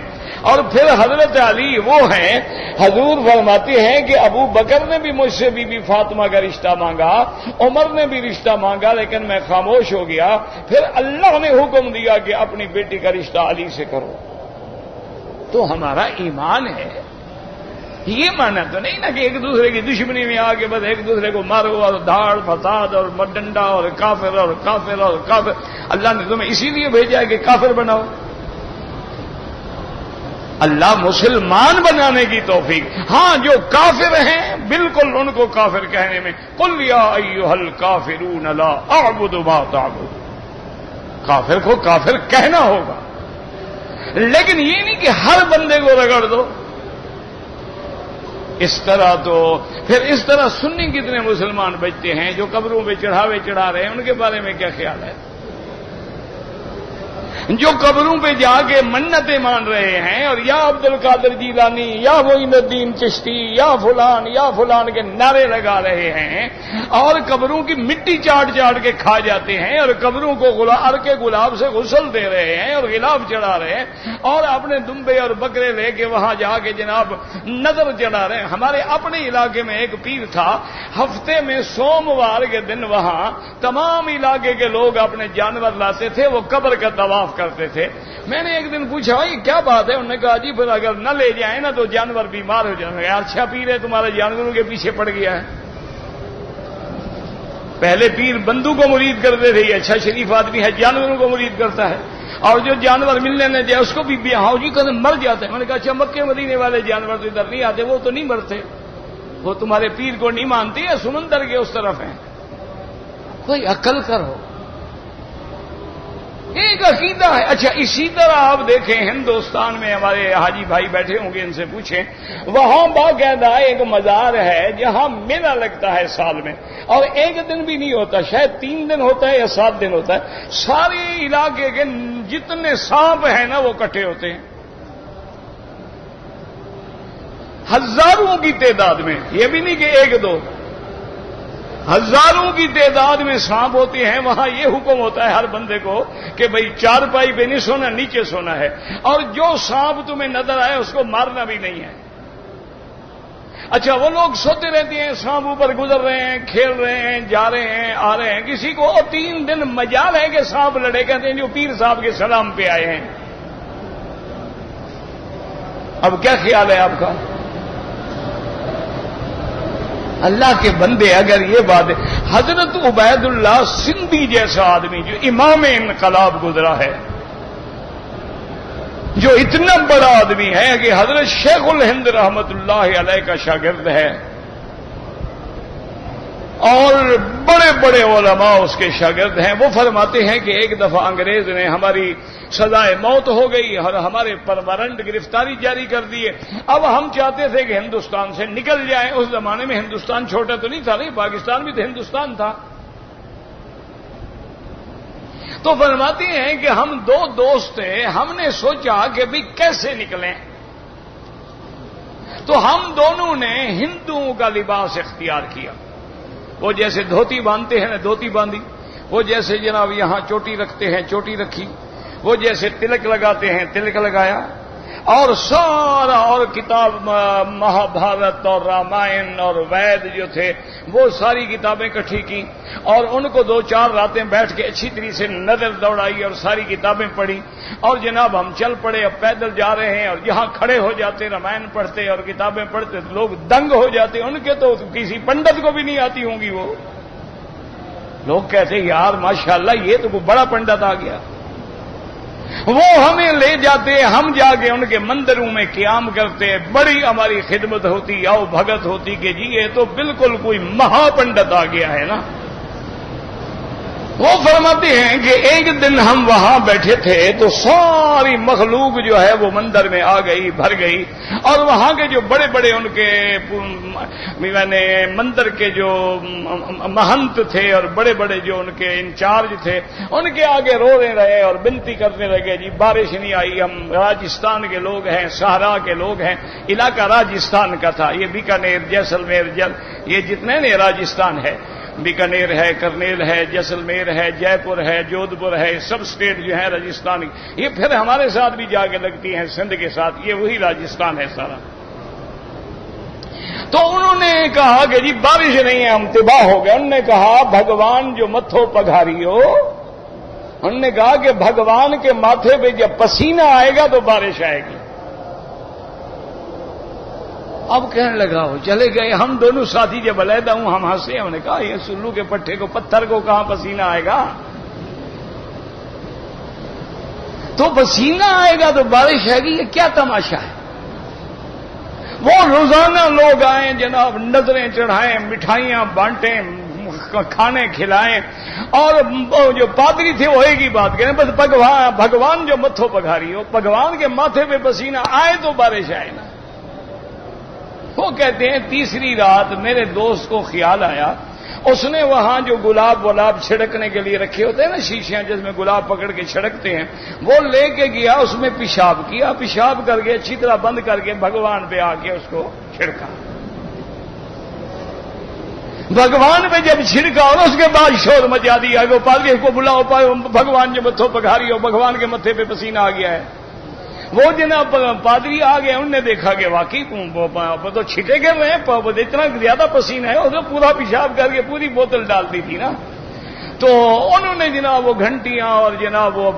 Speaker 1: اور پھر حضرت علی وہ ہیں، حضور فرماتے ہیں کہ ابو بکر نے بھی مجھ سے بی بی فاطمہ کا رشتہ مانگا، عمر نے بھی رشتہ مانگا، لیکن میں خاموش ہو گیا، پھر اللہ نے حکم دیا کہ اپنی بیٹی کا رشتہ علی سے کرو۔ تو ہمارا ایمان ہے، یہ مانا تو نہیں نا کہ ایک دوسرے کی دشمنی میں آ کے بس ایک دوسرے کو مارو اور دھاڑ فساد اور ڈنڈا اور کافر اور کافر اور کافر۔ اللہ نے تمہیں اسی لیے بھیجا ہے کہ کافر بناؤ۔ اللہ مسلمان بنانے کی توفیق، ہاں جو کافر ہیں بالکل ان کو کافر کہنے میں قل یا ایھا الکافرون لا اعبد ما تعبدون، کافر کو کافر کہنا ہوگا، لیکن یہ نہیں کہ ہر بندے کو رگڑ دو۔ اس طرح تو پھر اس طرح سنی کتنے مسلمان بچتے ہیں جو قبروں پہ چڑھاوے چڑھا رہے ہیں، ان کے بارے میں کیا خیال ہے؟ جو قبروں پہ جا کے منتیں مان رہے ہیں اور یا عبد القادر جیلانی یا معین الدین چشتی یا فلان کے نعرے لگا رہے ہیں، اور قبروں کی مٹی چاٹ چاٹ کے کھا جاتے ہیں، اور قبروں کو عرق گلاب سے غسل دے رہے ہیں اور غلاف چڑھا رہے ہیں، اور اپنے دمبے اور بکرے لے کے وہاں جا کے جناب نظر چڑھا رہے ہیں۔ ہمارے اپنے علاقے میں ایک پیر تھا، ہفتے میں سوموار کے دن وہاں تمام علاقے کے لوگ اپنے جانور لاتے تھے، وہ قبر کا طواف کرتے تھے۔ میں نے ایک دن پوچھا یہ کیا بات ہے؟ انہوں نے کہا جی پھر اگر نہ لے جائیں نا تو جانور بیمار ہو جائیں گے۔ اچھا پیر ہے تمہارے جانوروں کے پیچھے پڑ گیا ہے؟ پہلے پیر بندو کو مرید کرتے تھے، یہ اچھا شریف آدمی ہے جانوروں کو مرید کرتا ہے، اور جو جانور ملنے نہ جائے اس کو بھی ہاؤ جی کہتے مر جاتے ہیں۔ میں نے کہا اچھا مکے مدینے والے جانور تو ادھر نہیں آتے، وہ تو نہیں مرتے، وہ تمہارے پیر کو نہیں مانتے یا سمندر کے اس طرف ہیں؟ کوئی عقل کرو، ایک عقیدہ ہے. اچھا اسی طرح آپ دیکھیں ہندوستان میں ہمارے حاجی بھائی بیٹھے ہوں گے، ان سے پوچھیں، وہاں باقاعدہ ایک مزار ہے جہاں میلہ لگتا ہے سال میں، اور ایک دن بھی نہیں ہوتا، شاید 3 دن ہوتا ہے یا 7 دن ہوتا ہے. سارے علاقے کے جتنے سانپ ہیں نا وہ اکٹھے ہوتے ہیں، ہزاروں کی تعداد میں، یہ بھی نہیں کہ 1-2، ہزاروں کی تعداد میں سانپ ہوتے ہیں. وہاں یہ حکم ہوتا ہے ہر بندے کو کہ بھئی چارپائی پہ نہیں سونا، نیچے سونا ہے، اور جو سانپ تمہیں نظر آئے اس کو مارنا بھی نہیں ہے. اچھا وہ لوگ سوتے رہتے ہیں، سانپ اوپر گزر رہے ہیں، کھیل رہے ہیں، جا رہے ہیں، آ رہے ہیں. کسی کو 3 دن مجال ہے کہ سانپ لڑے، کہتے ہیں جو پیر صاحب کے سلام پہ آئے ہیں. اب کیا خیال ہے آپ کا؟ اللہ کے بندے، اگر یہ بات ہے، حضرت عبید اللہ سندھی جیسا آدمی جو امام انقلاب گزرا ہے، جو اتنا بڑا آدمی ہے کہ حضرت شیخ الہند رحمت اللہ علیہ کا شاگرد ہے، اور بڑے بڑے علماء اس کے شاگرد ہیں، وہ فرماتے ہیں کہ ایک دفعہ انگریز نے ہماری سزائے موت ہو گئی اور ہمارے پر وارنٹ گرفتاری جاری کر دیے. اب ہم چاہتے تھے کہ ہندوستان سے نکل جائیں. اس زمانے میں ہندوستان چھوٹا تو نہیں تھا، نہیں، پاکستان بھی تو ہندوستان تھا. تو فرماتے ہیں کہ ہم 2 دوست تھے، ہم نے سوچا کہ بھی کیسے نکلیں. تو ہم دونوں نے ہندوؤں کا لباس اختیار کیا. وہ جیسے دھوتی باندھتے ہیں نا، دھوتی باندھی، وہ جیسے جناب یہاں چوٹی رکھتے ہیں، چوٹی رکھی، وہ جیسے تلک لگاتے ہیں، تلک لگایا، اور سارا اور کتاب مہا بھارت اور رامائن اور وید جو تھے وہ ساری کتابیں اکٹھی کی، اور ان کو 2-4 راتیں بیٹھ کے اچھی طرح سے نظر دوڑائی اور ساری کتابیں پڑھی. اور جناب ہم چل پڑے، اب پیدل جا رہے ہیں، اور یہاں کھڑے ہو جاتے، رامائن پڑھتے اور کتابیں پڑھتے، لوگ دنگ ہو جاتے. ان کے تو کسی پنڈت کو بھی نہیں آتی ہوں گی. وہ لوگ کہتے یار ماشاءاللہ یہ تو کوئی بڑا پنڈت آ گیا. وہ ہمیں لے جاتے، ہم جا کے ان کے مندروں میں قیام کرتے، بڑی ہماری خدمت ہوتی، آؤ بھگت ہوتی کہ جی یہ تو بالکل کوئی مہا پنڈت آ گیا ہے نا. وہ فرماتے ہیں کہ ایک دن ہم وہاں بیٹھے تھے تو ساری مخلوق جو ہے وہ مندر میں آ گئی، بھر گئی، اور وہاں کے جو بڑے بڑے ان کے مندر کے جو مہنت تھے اور بڑے بڑے جو ان کے انچارج تھے، ان کے آگے رونے رہے اور بنتی کرنے لگے، جی بارش نہیں آئی، ہم راجستھان کے لوگ ہیں، سہارا کے لوگ ہیں. علاقہ راجستھان کا تھا، یہ بیکانیر، جیسلمیر، یہ جتنے نے راجستھان ہے، بیکانیر ہے، کرنیل ہے، جیسلمیر ہے، جے پور ہے، جودھ پور ہے، سب سٹیٹ جو ہے راجستھان کی، یہ پھر ہمارے ساتھ بھی جا کے لگتی ہیں سندھ کے ساتھ، یہ وہی راجستھان ہے سارا. تو انہوں نے کہا کہ جی بارش نہیں ہے، ہم تباہ ہو گئے. انہوں نے کہا بھگوان جو متھو پگھاری ہو، انہوں نے کہا کہ بھگوان کے ماتھے پہ جب پسینہ آئے گا تو بارش آئے گی. اب کہنے لگا ہو چلے گئے. ہم دونوں ساتھی جب علیحدہ ہوں ہم ہنسے، ہم نے کہا یہ سلو کے پٹھے کو، پتھر کو کہاں پسینہ آئے گا؟ تو پسینہ آئے گا تو بارش آئے گی، یہ کیا تماشا ہے؟ وہ روزانہ لوگ آئیں جناب، نظریں چڑھائیں، مٹھائیاں بانٹیں، کھانے کھلائیں، اور جو پادری تھے وہ ایک ہی بات کہہ رہے ہیں، بس بھگوان جو متھو پگھاری ہو، بھگوان کے ماتھے پہ پسینہ آئے تو بارش آئے نا. وہ کہتے ہیں تیسری رات میرے دوست کو خیال آیا، اس نے وہاں جو گلاب چھڑکنے کے لیے رکھے ہوتے ہیں نا شیشیاں جس میں گلاب پکڑ کے چھڑکتے ہیں، وہ لے کے گیا، اس میں پیشاب کیا، پیشاب کر کے اچھی طرح بند کر کے بھگوان پہ آ کے اس کو چھڑکا. بھگوان پہ جب چھڑکا اور اس کے بعد شور مچا دیا کہ پادری کو بلاؤ، بھگوان جو متھو پگھاری ہو، بھگوان کے متھے پہ پسینہ آ گیا ہے. وہ جناب پادری آ گئے، انہوں نے دیکھا کہ واقعی تو چھٹے گر رہے ہیں، اتنا زیادہ پسینہ ہے، اس نے پورا پیشاب کر کے پوری بوتل ڈال دی تھی نا. تو انہوں نے جناب وہ گھنٹیاں اور جناب وہ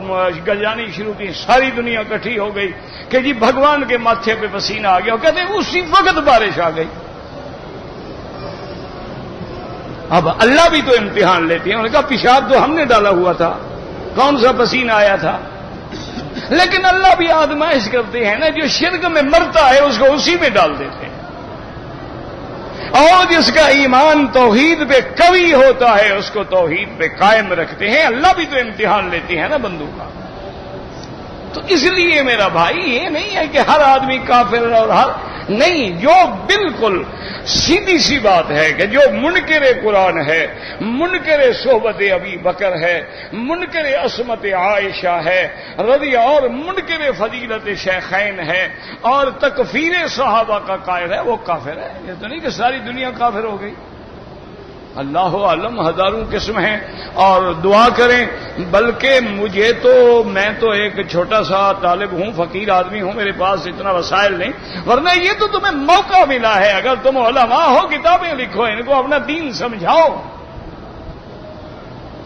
Speaker 1: گجانی شروع کی، ساری دنیا اکٹھی ہو گئی کہ جی بھگوان کے ماتھے پہ پسینہ آ گیا. وہ کہتے ہیں اسی وقت بارش آ گئی. اب اللہ بھی تو امتحان لیتے ہیں. انہوں نے کہا پیشاب تو ہم نے ڈالا ہوا تھا، کون سا پسینہ آیا تھا؟ لیکن اللہ بھی آزمائش کرتے ہیں نا، جو شرک میں مرتا ہے اس کو اسی میں ڈال دیتے ہیں. اور جس کا ایمان توحید پہ قوی ہوتا ہے اس کو توحید پہ قائم رکھتے ہیں. اللہ بھی تو امتحان لیتے ہیں نا بندوں کا. تو اس لیے میرا بھائی یہ نہیں ہے کہ ہر آدمی کافر اور ہر نہیں. جو بالکل سیدھی سی بات ہے کہ جو منکر قرآن ہے، منکر صحبت ابی بکر ہے، منکر عصمت عائشہ ہے رضی اور منکر فضیلت شیخین ہے اور تکفیر صحابہ کا قائل ہے، وہ کافر ہے. یہ تو نہیں کہ ساری دنیا کافر ہو گئی. اللہ عالم ہزاروں قسم ہیں اور دعا کریں. بلکہ میں تو ایک چھوٹا سا طالب ہوں، فقیر آدمی ہوں، میرے پاس اتنا وسائل نہیں، ورنہ یہ تو تمہیں موقع ملا ہے. اگر تم علماء ہو کتابیں لکھو، ان کو اپنا دین سمجھاؤ.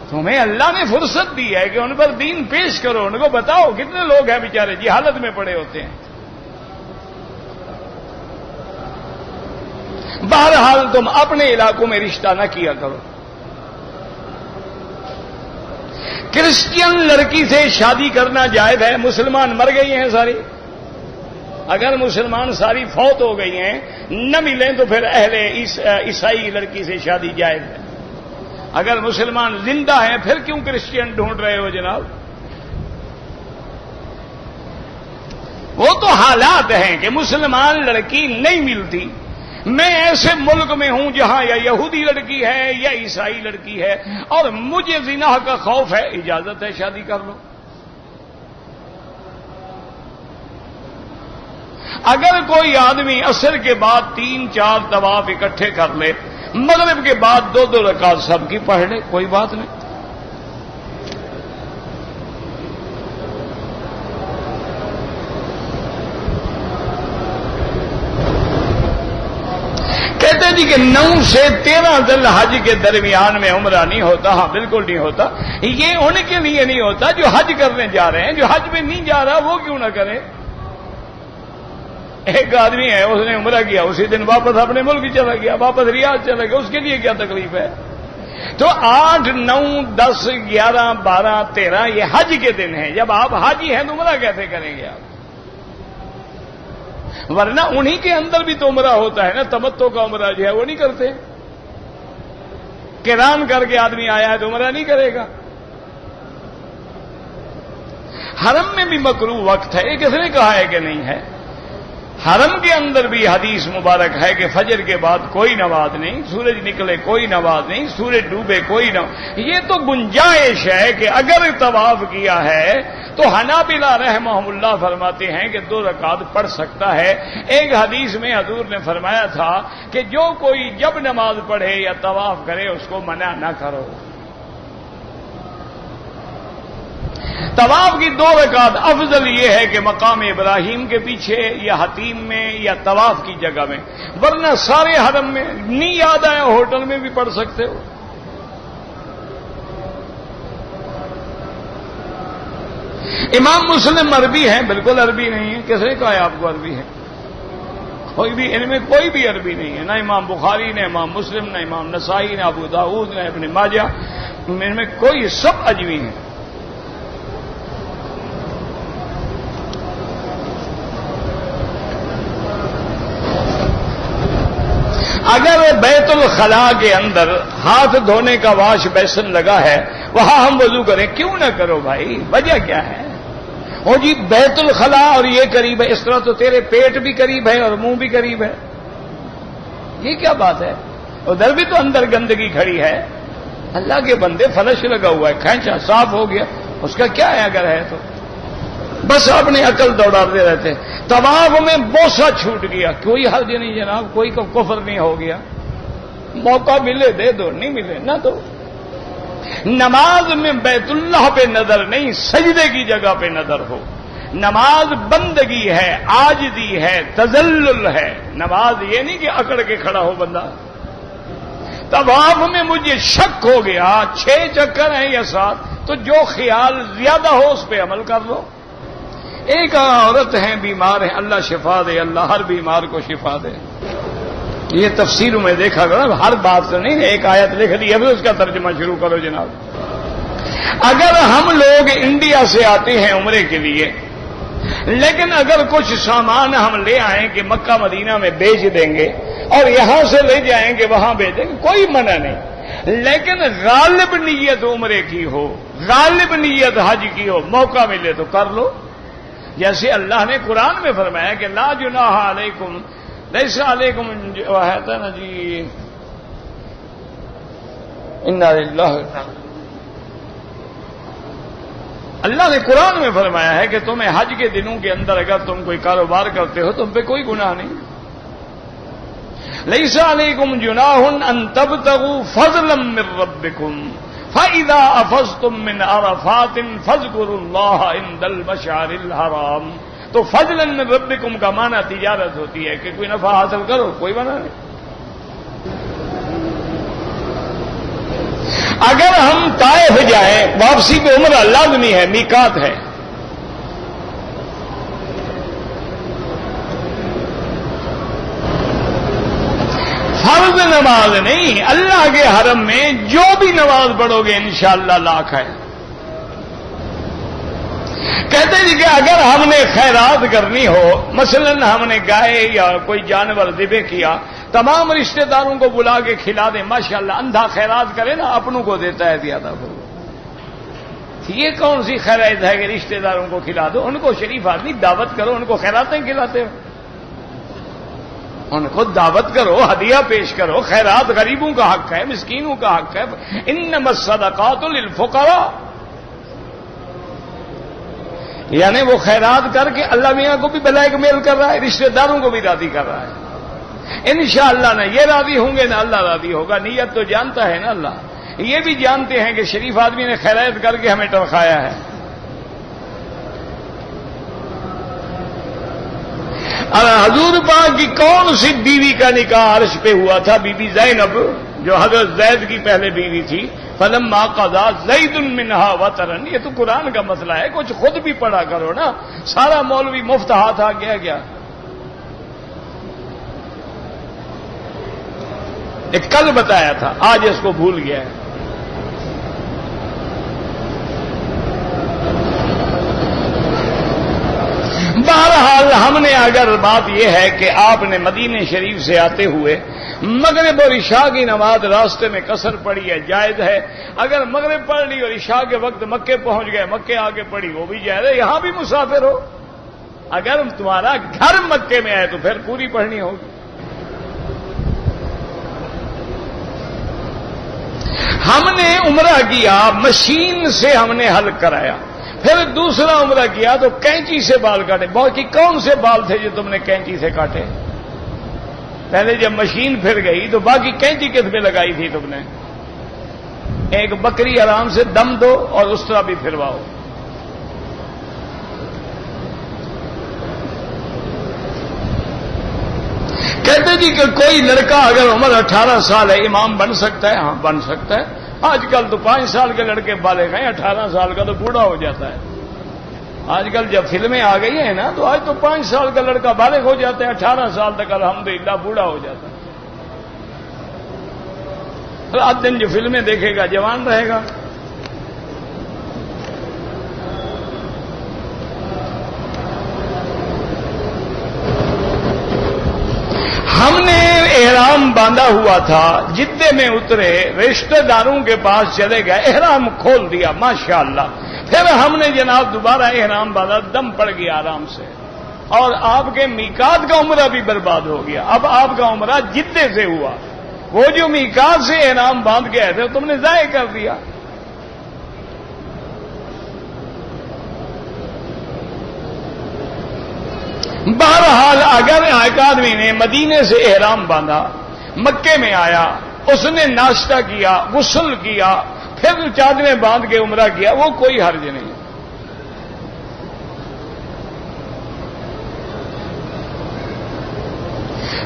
Speaker 1: تمہیں اللہ نے فرصت دی ہے کہ ان پر دین پیش کرو، ان کو بتاؤ. کتنے لوگ ہیں بیچارے جہالت میں پڑے ہوتے ہیں. بہرحال تم اپنے علاقوں میں رشتہ نہ کیا کرو. کرسچین لڑکی سے شادی کرنا جائز ہے. مسلمان مر گئی ہیں ساری. اگر مسلمان ساری فوت ہو گئی ہیں نہ ملیں تو پھر اہل عیسائی لڑکی سے شادی جائز ہے. اگر مسلمان زندہ ہیں پھر کیوں کرسچین ڈھونڈ رہے ہو جناب؟ وہ تو حالات ہیں کہ مسلمان لڑکی نہیں ملتی. میں ایسے ملک میں ہوں جہاں یا یہودی لڑکی ہے یا عیسائی لڑکی ہے اور مجھے زنا کا خوف ہے، اجازت ہے شادی کر لو. اگر کوئی آدمی عصر کے بعد 3-4 طواف اکٹھے کر لے، مغرب کے بعد 2 رکعت سب کی پڑھ لے، کوئی بات نہیں. کہتے جی کہ 9 سے 13 ذی الحج کے درمیان میں عمرہ نہیں ہوتا. ہاں بالکل نہیں ہوتا. یہ ان کے لیے نہیں ہوتا جو حج کرنے جا رہے ہیں. جو حج میں نہیں جا رہا وہ کیوں نہ کرے. ایک آدمی ہے، اس نے عمرہ کیا، اسی دن واپس اپنے ملک چلا گیا، واپس ریاض چلا گیا، اس کے لیے کیا تکلیف ہے؟ تو 8, 9, 10, 11, 12, 13 یہ حج کے دن ہیں. جب آپ حاجی ہیں تو عمرہ کیسے کریں گے آپ؟ ورنہ انہی کے اندر بھی تو عمرہ ہوتا ہے نا. تمتع کا عمرہ جو ہے وہ نہیں کرتے. قران کر کے آدمی آیا ہے تو عمرہ نہیں کرے گا. حرم میں بھی مکروہ وقت ہے. یہ کس نے کہا ہے کہ نہیں ہے؟ حرم کے اندر بھی حدیث مبارک ہے کہ فجر کے بعد کوئی نماز نہیں، سورج نکلے کوئی نماز نہیں، سورج ڈوبے کوئی نماز. یہ تو گنجائش ہے کہ اگر طواف کیا ہے تو حنابلہ رحمہم اللہ فرماتے ہیں کہ 2 رکعت پڑھ سکتا ہے. ایک حدیث میں حضور نے فرمایا تھا کہ جو کوئی جب نماز پڑھے یا طواف کرے اس کو منع نہ کرو. طواف کی 2 رکعت افضل یہ ہے کہ مقام ابراہیم کے پیچھے یا حتیم میں یا طواف کی جگہ میں، ورنہ سارے حرم میں نہیں یاد آیا ہوٹل میں بھی پڑھ سکتے ہو. امام مسلم عربی ہیں؟ بالکل عربی نہیں ہے. کس نے کہا ہے آپ کو عربی ہے؟ کوئی بھی ان میں کوئی بھی عربی نہیں ہے. نہ امام بخاری، نہ امام مسلم، نہ امام نسائی، نہ ابو داؤد، نہ ابن ماجہ. ان میں کوئی سب اجمی ہیں. اگر بیت الخلاء کے اندر ہاتھ دھونے کا واش بیسن لگا ہے وہاں ہم وضو کریں، کیوں نہ کرو بھائی؟ وجہ کیا ہے؟ وہ جی بیت الخلاء اور یہ قریب ہے، اس طرح تو تیرے پیٹ بھی قریب ہے اور منہ بھی قریب ہے. یہ کیا بات ہے؟ ادھر بھی تو اندر گندگی کھڑی ہے. اللہ کے بندے فلش لگا ہوا ہے، کھینچا صاف ہو گیا، اس کا کیا ہے اگر ہے تو؟ بس اپنی عقل دوڑاتے رہتے. طواف میں بوسہ چھوٹ گیا، کوئی حرج نہیں جناب، کوئی کفر نہیں ہو گیا. موقع ملے دے دو، نہیں ملے نہ دو. نماز میں بیت اللہ پہ نظر نہیں، سجدے کی جگہ پہ نظر ہو. نماز بندگی ہے، عاجزی ہے، تذلل ہے. نماز یہ نہیں کہ اکڑ کے کھڑا ہو بندہ. طواف میں مجھے شک ہو گیا 6 چکر ہیں یا 7، تو جو خیال زیادہ ہو اس پہ عمل کر لو. ایک عورت ہیں بیمار ہیں، اللہ شفا دے، اللہ ہر بیمار کو شفا دے. یہ تفسیروں میں دیکھا کرو، ہر بات سے نہیں، ایک آیت لکھ دی ابھی اس کا ترجمہ شروع کرو جناب. اگر ہم لوگ انڈیا سے آتے ہیں عمرے کے لیے، لیکن اگر کچھ سامان ہم لے آئیں کہ مکہ مدینہ میں بیچ دیں گے اور یہاں سے لے جائیں گے وہاں بھیجیں گے، کوئی منع نہیں، لیکن غالب نیت عمرے کی ہو، غالب نیت حج کی ہو، موقع ملے تو کر لو. جیسے اللہ نے قرآن میں فرمایا کہ لا جناح علیکم لیس علیکم ہے نا جی انا للہ. اللہ نے قرآن میں فرمایا ہے کہ تمہیں حج کے دنوں کے اندر اگر تم کوئی کاروبار کرتے ہو تم پہ کوئی گناہ نہیں. لیس علیکم جناح ان تبتغوا فضلا من ربکم فَإِذَا أَفَضْتُم مِّنْ عَرَفَاتٍ فَاذْكُرُوا اللَّهَ عِندَ الْمَشْعَرِ الْحَرَامِ. تو فضلا من ربکم کا معنی تجارت ہوتی ہے کہ کوئی نفع حاصل کرو، کوئی منع نہیں. اگر ہم طائف جائیں واپسی پہ عمرہ لازمی ہے، میقات ہے. فرض نماز نہیں، اللہ کے حرم میں جو بھی نماز پڑھو گے انشاءاللہ لاکھ ہے. کہتے جی کہ اگر ہم نے خیرات کرنی ہو، مثلا ہم نے گائے یا کوئی جانور ذبح کیا، تمام رشتہ داروں کو بلا کے کھلا دیں، ماشاءاللہ اندھا خیرات کرے نا، اپنوں کو دیتا ہے زیادہ. یہ کون سی خیرات ہے کہ رشتہ داروں کو کھلا دو؟ ان کو شریف آدمی دعوت کرو، ان کو خیراتیں کھلاتے ہو، ان کو دعوت کرو، ہدیہ پیش کرو. خیرات غریبوں کا حق ہے، مسکینوں کا حق ہے. انما الصدقات للفقراء، یعنی وہ خیرات کر کے اللہ میاں کو بھی بلیک میل کر رہا ہے، رشتہ داروں کو بھی راضی کر رہا ہے. انشاءاللہ نہ یہ راضی ہوں گے نہ اللہ راضی ہوگا. نیت تو جانتا ہے نا اللہ، یہ بھی جانتے ہیں کہ شریف آدمی نے خیرات کر کے ہمیں ٹرخایا ہے. حضور پاک کی کون سی بیوی کا نکاح عرش پہ ہوا تھا؟ بی بی زینب، جو حضرت زید کی پہلے بیوی تھی. فلما قضى زید منها وطرا. یہ تو قرآن کا مسئلہ ہے، کچھ خود بھی پڑھا کرو نا. سارا مولوی مفت ہاتھ آ گیا. ایک کل بتایا تھا، آج اس کو بھول گیا ہے. بہرحال ہم نے اگر بات یہ ہے کہ آپ نے مدینے شریف سے آتے ہوئے مغرب اور عشاء کی نماز راستے میں قصر پڑی ہے، جائز ہے. اگر مغرب پڑھ لی اور عشاء کے وقت مکے پہنچ گئے، مکے آگے پڑھی، وہ بھی جائز ہے. یہاں بھی مسافر ہو، اگر تمہارا گھر مکے میں ہے تو پھر پوری پڑھنی ہوگی. ہم نے عمرہ کیا، مشین سے ہم نے حلق کرایا، پھر دوسرا عمرہ کیا تو کینچی سے بال کاٹے. بہت کی کون سے بال تھے جو تم نے کینچی سے کاٹے؟ پہلے جب مشین پھر گئی تو باقی کینچی کس پہ لگائی تھی تم نے؟ ایک بکری آرام سے دم دو اور اس طرح بھی پھرواؤ. کہتے جی کہ کوئی لڑکا اگر عمر 18 سال ہے امام بن سکتا ہے؟ ہاں بن سکتا ہے. آج کل تو 5 سال کے لڑکے بالغ ہیں، 18 سال کا تو بوڑھا ہو جاتا ہے. آج کل جب فلمیں آ گئی ہیں نا تو آج تو 5 سال کا لڑکا بالغ ہو جاتا ہے، 18 سال تک الحمدللہ بوڑھا ہو جاتا ہے. رات دن جو فلمیں دیکھے گا جوان رہے گا. ہم نے احرام باندھا ہوا تھا، جدے میں اترے، رشتہ داروں کے پاس چلے گئے، احرام کھول دیا ماشاءاللہ. پھر ہم نے جناب دوبارہ احرام باندھا، دم پڑ گیا آرام سے، اور آپ کے میقات کا عمرہ بھی برباد ہو گیا. اب آپ کا عمرہ جدے سے ہوا، وہ جو میقات سے احرام باندھ کے آئے تھے تم نے ضائع کر دیا. بہرحال اگر ایک آدمی نے مدینے سے احرام باندھا، مکے میں آیا، اس نے ناشتہ کیا، غسل کیا، پھر چادریں باندھ کے عمرہ کیا، وہ کوئی حرج نہیں.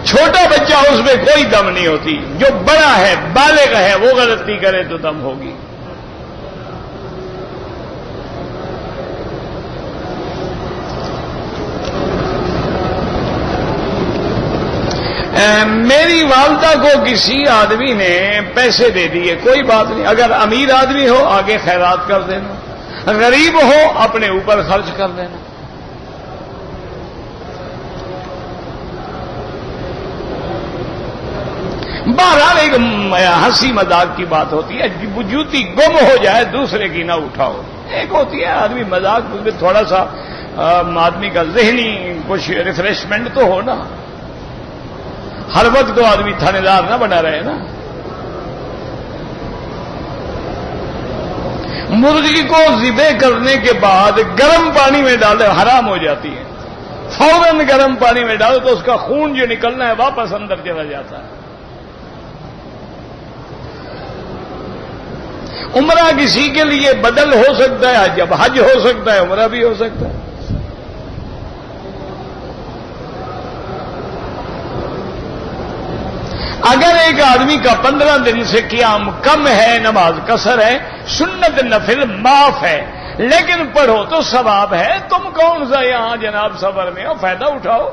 Speaker 1: چھوٹا بچہ اس میں کوئی دم نہیں ہوتی. جو بڑا ہے بالغ ہے وہ غلطی کرے تو دم ہوگی. میری والدہ کو کسی آدمی نے پیسے دے دیے، کوئی بات نہیں. اگر امیر آدمی ہو آگے خیرات کر دینا، غریب ہو اپنے اوپر خرچ کر دینا. بہرحال ایک ہنسی مذاق کی بات ہوتی ہے، جوتی گم ہو جائے دوسرے کی نہ اٹھاؤ، ایک ہوتی ہے آدمی مذاق میں تھوڑا سا آدمی کا ذہنی کچھ ریفریشمنٹ تو ہو نا، ہر وقت تو آدمی تھانے دار نہ بنا رہے نا۔ مرغی کو ذبح کرنے کے بعد گرم پانی میں ڈالے حرام ہو جاتی ہے، فوراً گرم پانی میں ڈالو تو اس کا خون جو نکلنا ہے واپس اندر چلا جاتا ہے۔ عمرہ کسی کے لیے بدل ہو سکتا ہے، جب حج ہو سکتا ہے عمرہ بھی ہو سکتا ہے۔ اگر ایک آدمی کا 15 دن سے قیام کم ہے، نماز قصر ہے، سنت نفل معاف ہے، لیکن پڑھو تو ثواب ہے، تم کون سا یہاں جناب صبر میں ہو، فائدہ اٹھاؤ۔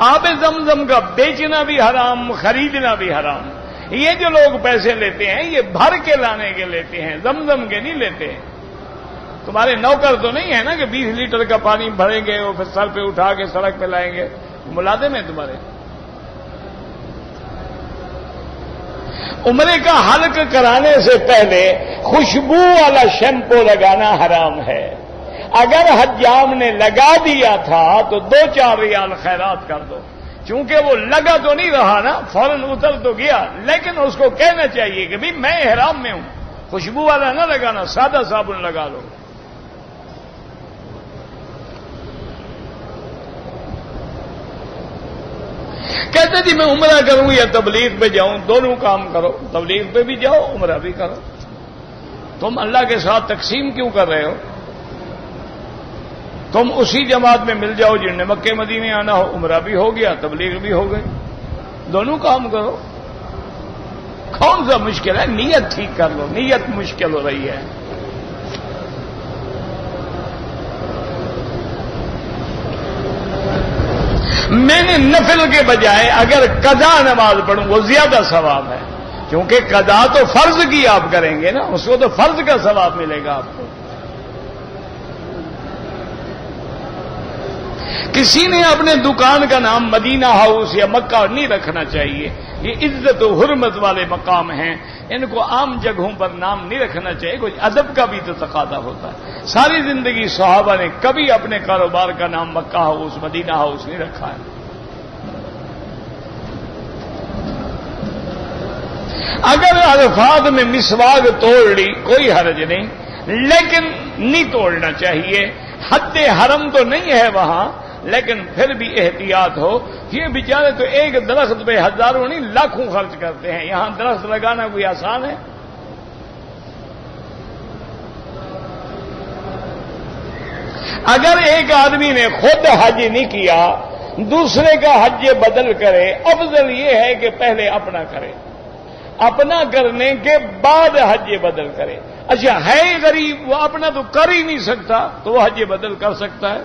Speaker 1: آب زمزم کا بیچنا بھی حرام، خریدنا بھی حرام۔ یہ جو لوگ پیسے لیتے ہیں یہ بھر کے لانے کے لیتے ہیں، زمزم کے نہیں لیتے ہیں۔ تمہارے نوکر تو نہیں ہے نا کہ 20 لیٹر کا پانی بھریں گے اور پھر سر پہ اٹھا کے سڑک پہ لائیں گے، ملازم ہیں تمہارے۔ عمرے کا حلق کرانے سے پہلے خوشبو والا شیمپو لگانا حرام ہے۔ اگر حجام نے لگا دیا تھا تو 2-4 ریال خیرات کر دو، چونکہ وہ لگا تو نہیں رہا نا، فوراً اتر تو گیا، لیکن اس کو کہنا چاہیے کہ بھی میں احرام میں ہوں، خوشبو والا نہ لگانا، سادہ صابن لگا لو۔ کہتے جی میں عمرہ کروں یا تبلیغ پہ جاؤں، دونوں کام کرو، تبلیغ پہ بھی جاؤ عمرہ بھی کرو۔ تم اللہ کے ساتھ تقسیم کیوں کر رہے ہو؟ تم اسی جماعت میں مل جاؤ جن نے مکے مدینے آنا ہو، عمرہ بھی ہو گیا تبلیغ بھی ہو گئی، دونوں کام کرو۔ کون سا مشکل ہے؟ نیت ٹھیک کر لو، نیت مشکل ہو رہی ہے۔ میں نے نفل کے بجائے اگر قضا نماز پڑھوں وہ زیادہ ثواب ہے، کیونکہ قضا تو فرض کی آپ کریں گے نا، اس کو تو فرض کا ثواب ملے گا آپ کو۔ کسی نے اپنے دکان کا نام مدینہ ہاؤس یا مکہ نہیں رکھنا چاہیے، یہ عزت و حرمت والے مقام ہیں، ان کو عام جگہوں پر نام نہیں رکھنا چاہیے، کچھ ادب کا بھی تو تقاضا ہوتا ہے۔ ساری زندگی صحابہ نے کبھی اپنے کاروبار کا نام مکہ ہاؤس مدینہ ہاؤس نہیں رکھا ہے۔ اگر عرفات میں مسواک توڑ لی کوئی حرج نہیں، لیکن نہیں توڑنا چاہیے۔ حد حرم تو نہیں ہے وہاں، لیکن پھر بھی احتیاط ہو۔ یہ بیچارے تو ایک درخت پہ ہزاروں نہیں لاکھوں خرچ کرتے ہیں، یہاں درخت لگانا کوئی آسان ہے؟ اگر ایک آدمی نے خود حج نہیں کیا، دوسرے کا حج بدل کرے، افضل یہ ہے کہ پہلے اپنا کرے، اپنا کرنے کے بعد حج بدل کرے۔ اچھا ہے غریب، وہ اپنا تو کر ہی نہیں سکتا، تو وہ حج بدل کر سکتا ہے۔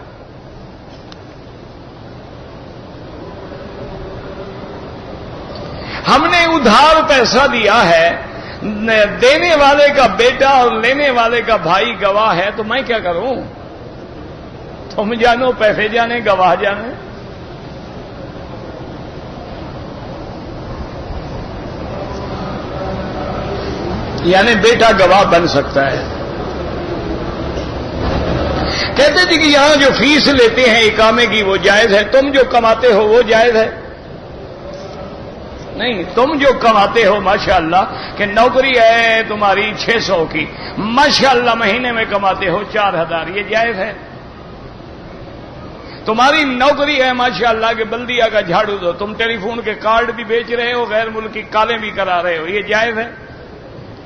Speaker 1: ہم نے ادھار پیسہ دیا ہے، دینے والے کا بیٹا اور لینے والے کا بھائی گواہ ہے، تو میں کیا کروں؟ تم جانو پیسے جانے گواہ جانے۔ یعنی بیٹا گواہ بن سکتا ہے۔ کہتے تھے کہ یہاں جو فیس لیتے ہیں اقامے کی وہ جائز ہے، تم جو کماتے ہو وہ جائز ہے؟ نہیں، تم جو کماتے ہو ماشاءاللہ کہ نوکری ہے تمہاری 600 کی، ماشاءاللہ مہینے میں کماتے ہو 4000، یہ جائز ہے؟ تمہاری نوکری ہے ماشاءاللہ کہ بلدیہ کا جھاڑو دو، تم ٹیلی فون کے کارڈ بھی بیچ رہے ہو، غیر ملکی کالیں بھی کرا رہے ہو، یہ جائز ہے؟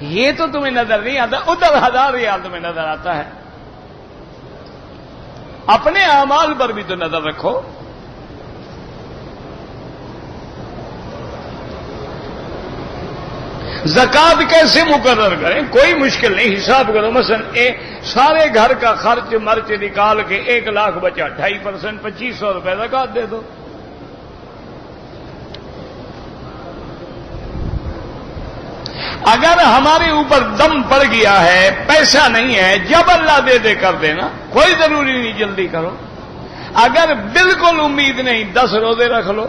Speaker 1: یہ تو تمہیں نظر نہیں آتا، ادھر 1000 ریال تمہیں نظر آتا ہے۔ اپنے اعمال پر بھی تو نظر رکھو۔ زکات کیسے مقرر کریں؟ کوئی مشکل نہیں، حساب کرو۔ مثلا سارے گھر کا خرچ مرچ نکال کے 1 لاکھ بچا، 2.5% 2500 روپے زکات دے دو۔ اگر ہمارے اوپر دم پڑ گیا ہے، پیسہ نہیں ہے، جب اللہ دے دے کر دینا، کوئی ضروری نہیں جلدی کرو۔ اگر بالکل امید نہیں، 10 روزے رکھ لو،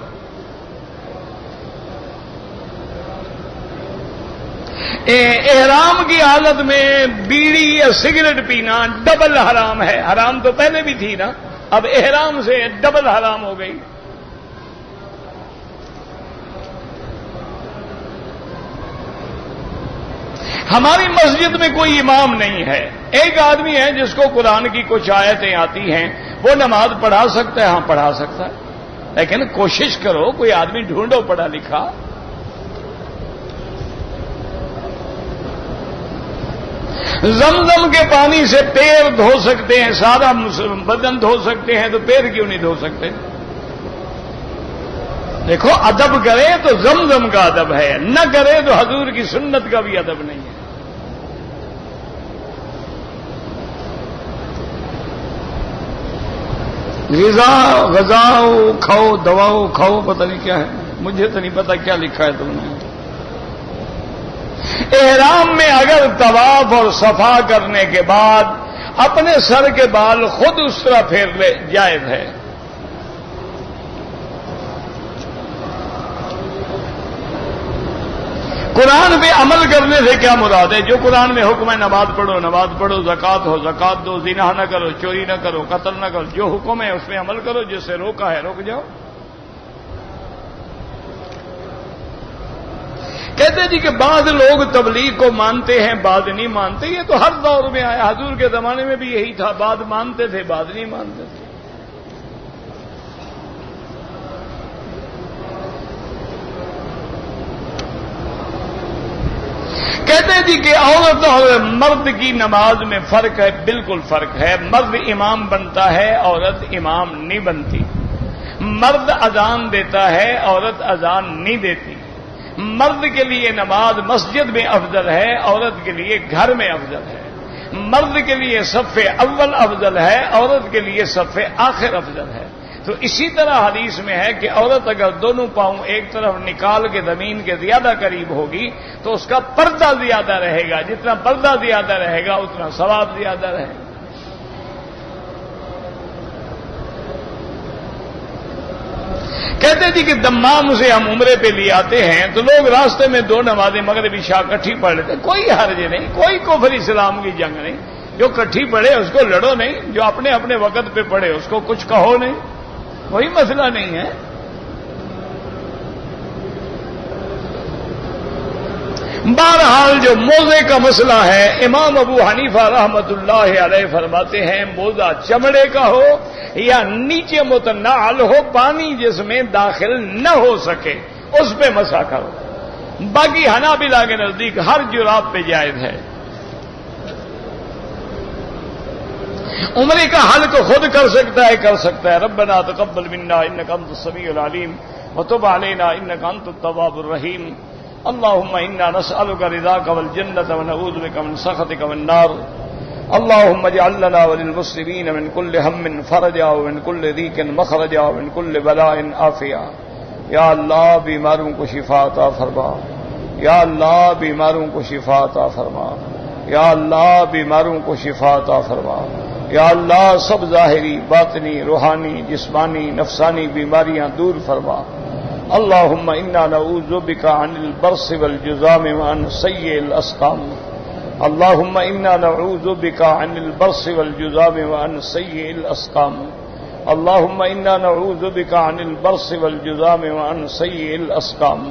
Speaker 1: احرام کی حالت میں بیڑی یا سگریٹ پینا ڈبل حرام ہے. حرام تو پہلے بھی تھی نا، اب احرام سے ڈبل حرام ہو گئی. ہماری مسجد میں کوئی امام نہیں ہے. ایک آدمی ہے جس کو قرآن کی کچھ آیتیں آتی ہیں، وہ نماز پڑھا سکتا ہے. ہاں پڑھا سکتا ہے، لیکن کوشش کرو کوئی آدمی ڈھونڈو پڑھا لکھا. زمزم کے پانی سے پیر دھو سکتے ہیں، سارا بدن دھو سکتے ہیں، تو پیر کیوں نہیں دھو سکتے؟ دیکھو ادب کرے تو زمزم کا ادب ہے، نہ کرے تو حضور کی سنت کا بھی ادب نہیں ہے. غذا کھاؤ، دواؤ کھاؤ، پتہ نہیں کیا ہے، مجھے تو نہیں پتا کیا لکھا ہے تم نے. احرام میں اگر طواف اور صفا کرنے کے بعد اپنے سر کے بال خود اس طرح پھیر لے جائز ہے. قرآن پہ عمل کرنے سے کیا مراد ہے؟ جو قرآن میں حکم ہے نماز پڑھو نماز پڑھو، زکات ہو زکات دو، زنا نہ کرو، چوری نہ کرو، قتل نہ کرو، جو حکم ہے اس پہ عمل کرو، جس سے روکا ہے رک جاؤ. کہتے جی کہ بعض لوگ تبلیغ کو مانتے ہیں بعض نہیں مانتے. یہ تو ہر دور میں آیا، حضور کے زمانے میں بھی یہی تھا، بعض مانتے تھے بعض نہیں مانتے تھے. کہتے جی کہ عورت اور مرد کی نماز میں فرق ہے. بالکل فرق ہے. مرد امام بنتا ہے، عورت امام نہیں بنتی. مرد اذان دیتا ہے، عورت اذان نہیں دیتی. مرد کے لیے نماز مسجد میں افضل ہے، عورت کے لیے گھر میں افضل ہے. مرد کے لیے صف اول افضل ہے، عورت کے لیے صف آخر افضل ہے. تو اسی طرح حدیث میں ہے کہ عورت اگر دونوں پاؤں ایک طرف نکال کے زمین کے زیادہ قریب ہوگی تو اس کا پردہ زیادہ رہے گا. جتنا پردہ زیادہ رہے گا اتنا ثواب زیادہ رہے گا. کہتے جی کہ دمام سے ہم عمرے پہ لے آتے ہیں تو لوگ راستے میں دو نمازیں مغرب عشاء کٹھی پڑھ لیتے. کوئی حرج نہیں، کوئی کفر اسلام کی جنگ نہیں. جو کٹھی پڑھے اس کو لڑو نہیں، جو اپنے اپنے وقت پہ پڑھے اس کو کچھ کہو نہیں، کوئی مسئلہ نہیں ہے. بہرحال جو موزے کا مسئلہ ہے، امام ابو حنیفہ رحمت اللہ علیہ فرماتے ہیں موزہ چمڑے کا ہو یا نیچے متنعل ہو، پانی جس میں داخل نہ ہو سکے اس پہ مسح کرو. باقی حنابلہ کے نزدیک ہر جراب پہ جائز ہے. عمرے کا حل تو خود کر سکتا ہے. ربنا تقبل منا انک انت السمیع العلیم وتب علینا انک انت التواب الرحیم. اللهم انا نسألك رضاك والجنة ونعوذ بك من سخطك والنار. اللهم اجعل لنا وللمسلمين من كل هم فرجا ومن كل ضيق مخرجا ومن كل بلاء عافيا. یا اللہ بیماروں کو شفا عطا فرما. یا اللہ بیماروں کو شفا عطا فرما. یا اللہ بیماروں کو شفا عطا فرما. یا اللہ سب ظاہری باطنی روحانی جسمانی نفسانی بیماریاں دور فرما. اللهم انا نعوذ بك عن البرص والجذام وعن سيء الاسقام. اللهم انا نعوذ بك عن البرص والجذام وعن سيء الاسقام. اللهم انا نعوذ بك عن البرص والجذام وعن سيء الاسقام.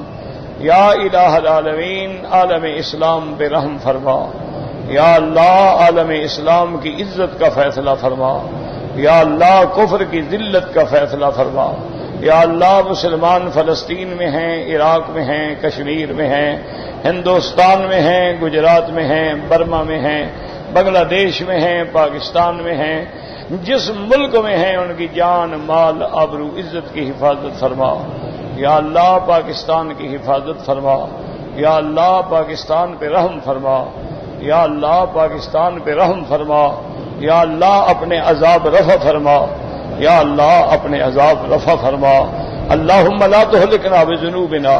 Speaker 1: یا الہ العالمین عالم اسلام پہ رحم فرما. یا اللہ عالم اسلام کی عزت کا فیصلہ فرما. یا اللہ کفر کی ذلت کا فیصلہ فرما. یا اللہ مسلمان فلسطین میں ہیں، عراق میں ہیں، کشمیر میں ہیں، ہندوستان میں ہیں، گجرات میں ہیں، برما میں ہیں، بنگلہ دیش میں ہیں، پاکستان میں ہیں، جس ملک میں ہیں ان کی جان مال آبرو عزت کی حفاظت فرما. یا اللہ پاکستان کی حفاظت فرما. یا اللہ پاکستان پہ رحم فرما. یا اللہ پاکستان پہ رحم فرما. یا اللہ اپنے عذاب رفع فرما. یا اللہ اپنے عذاب رفع فرما. اللہم لا تہلکنا بذنوبنا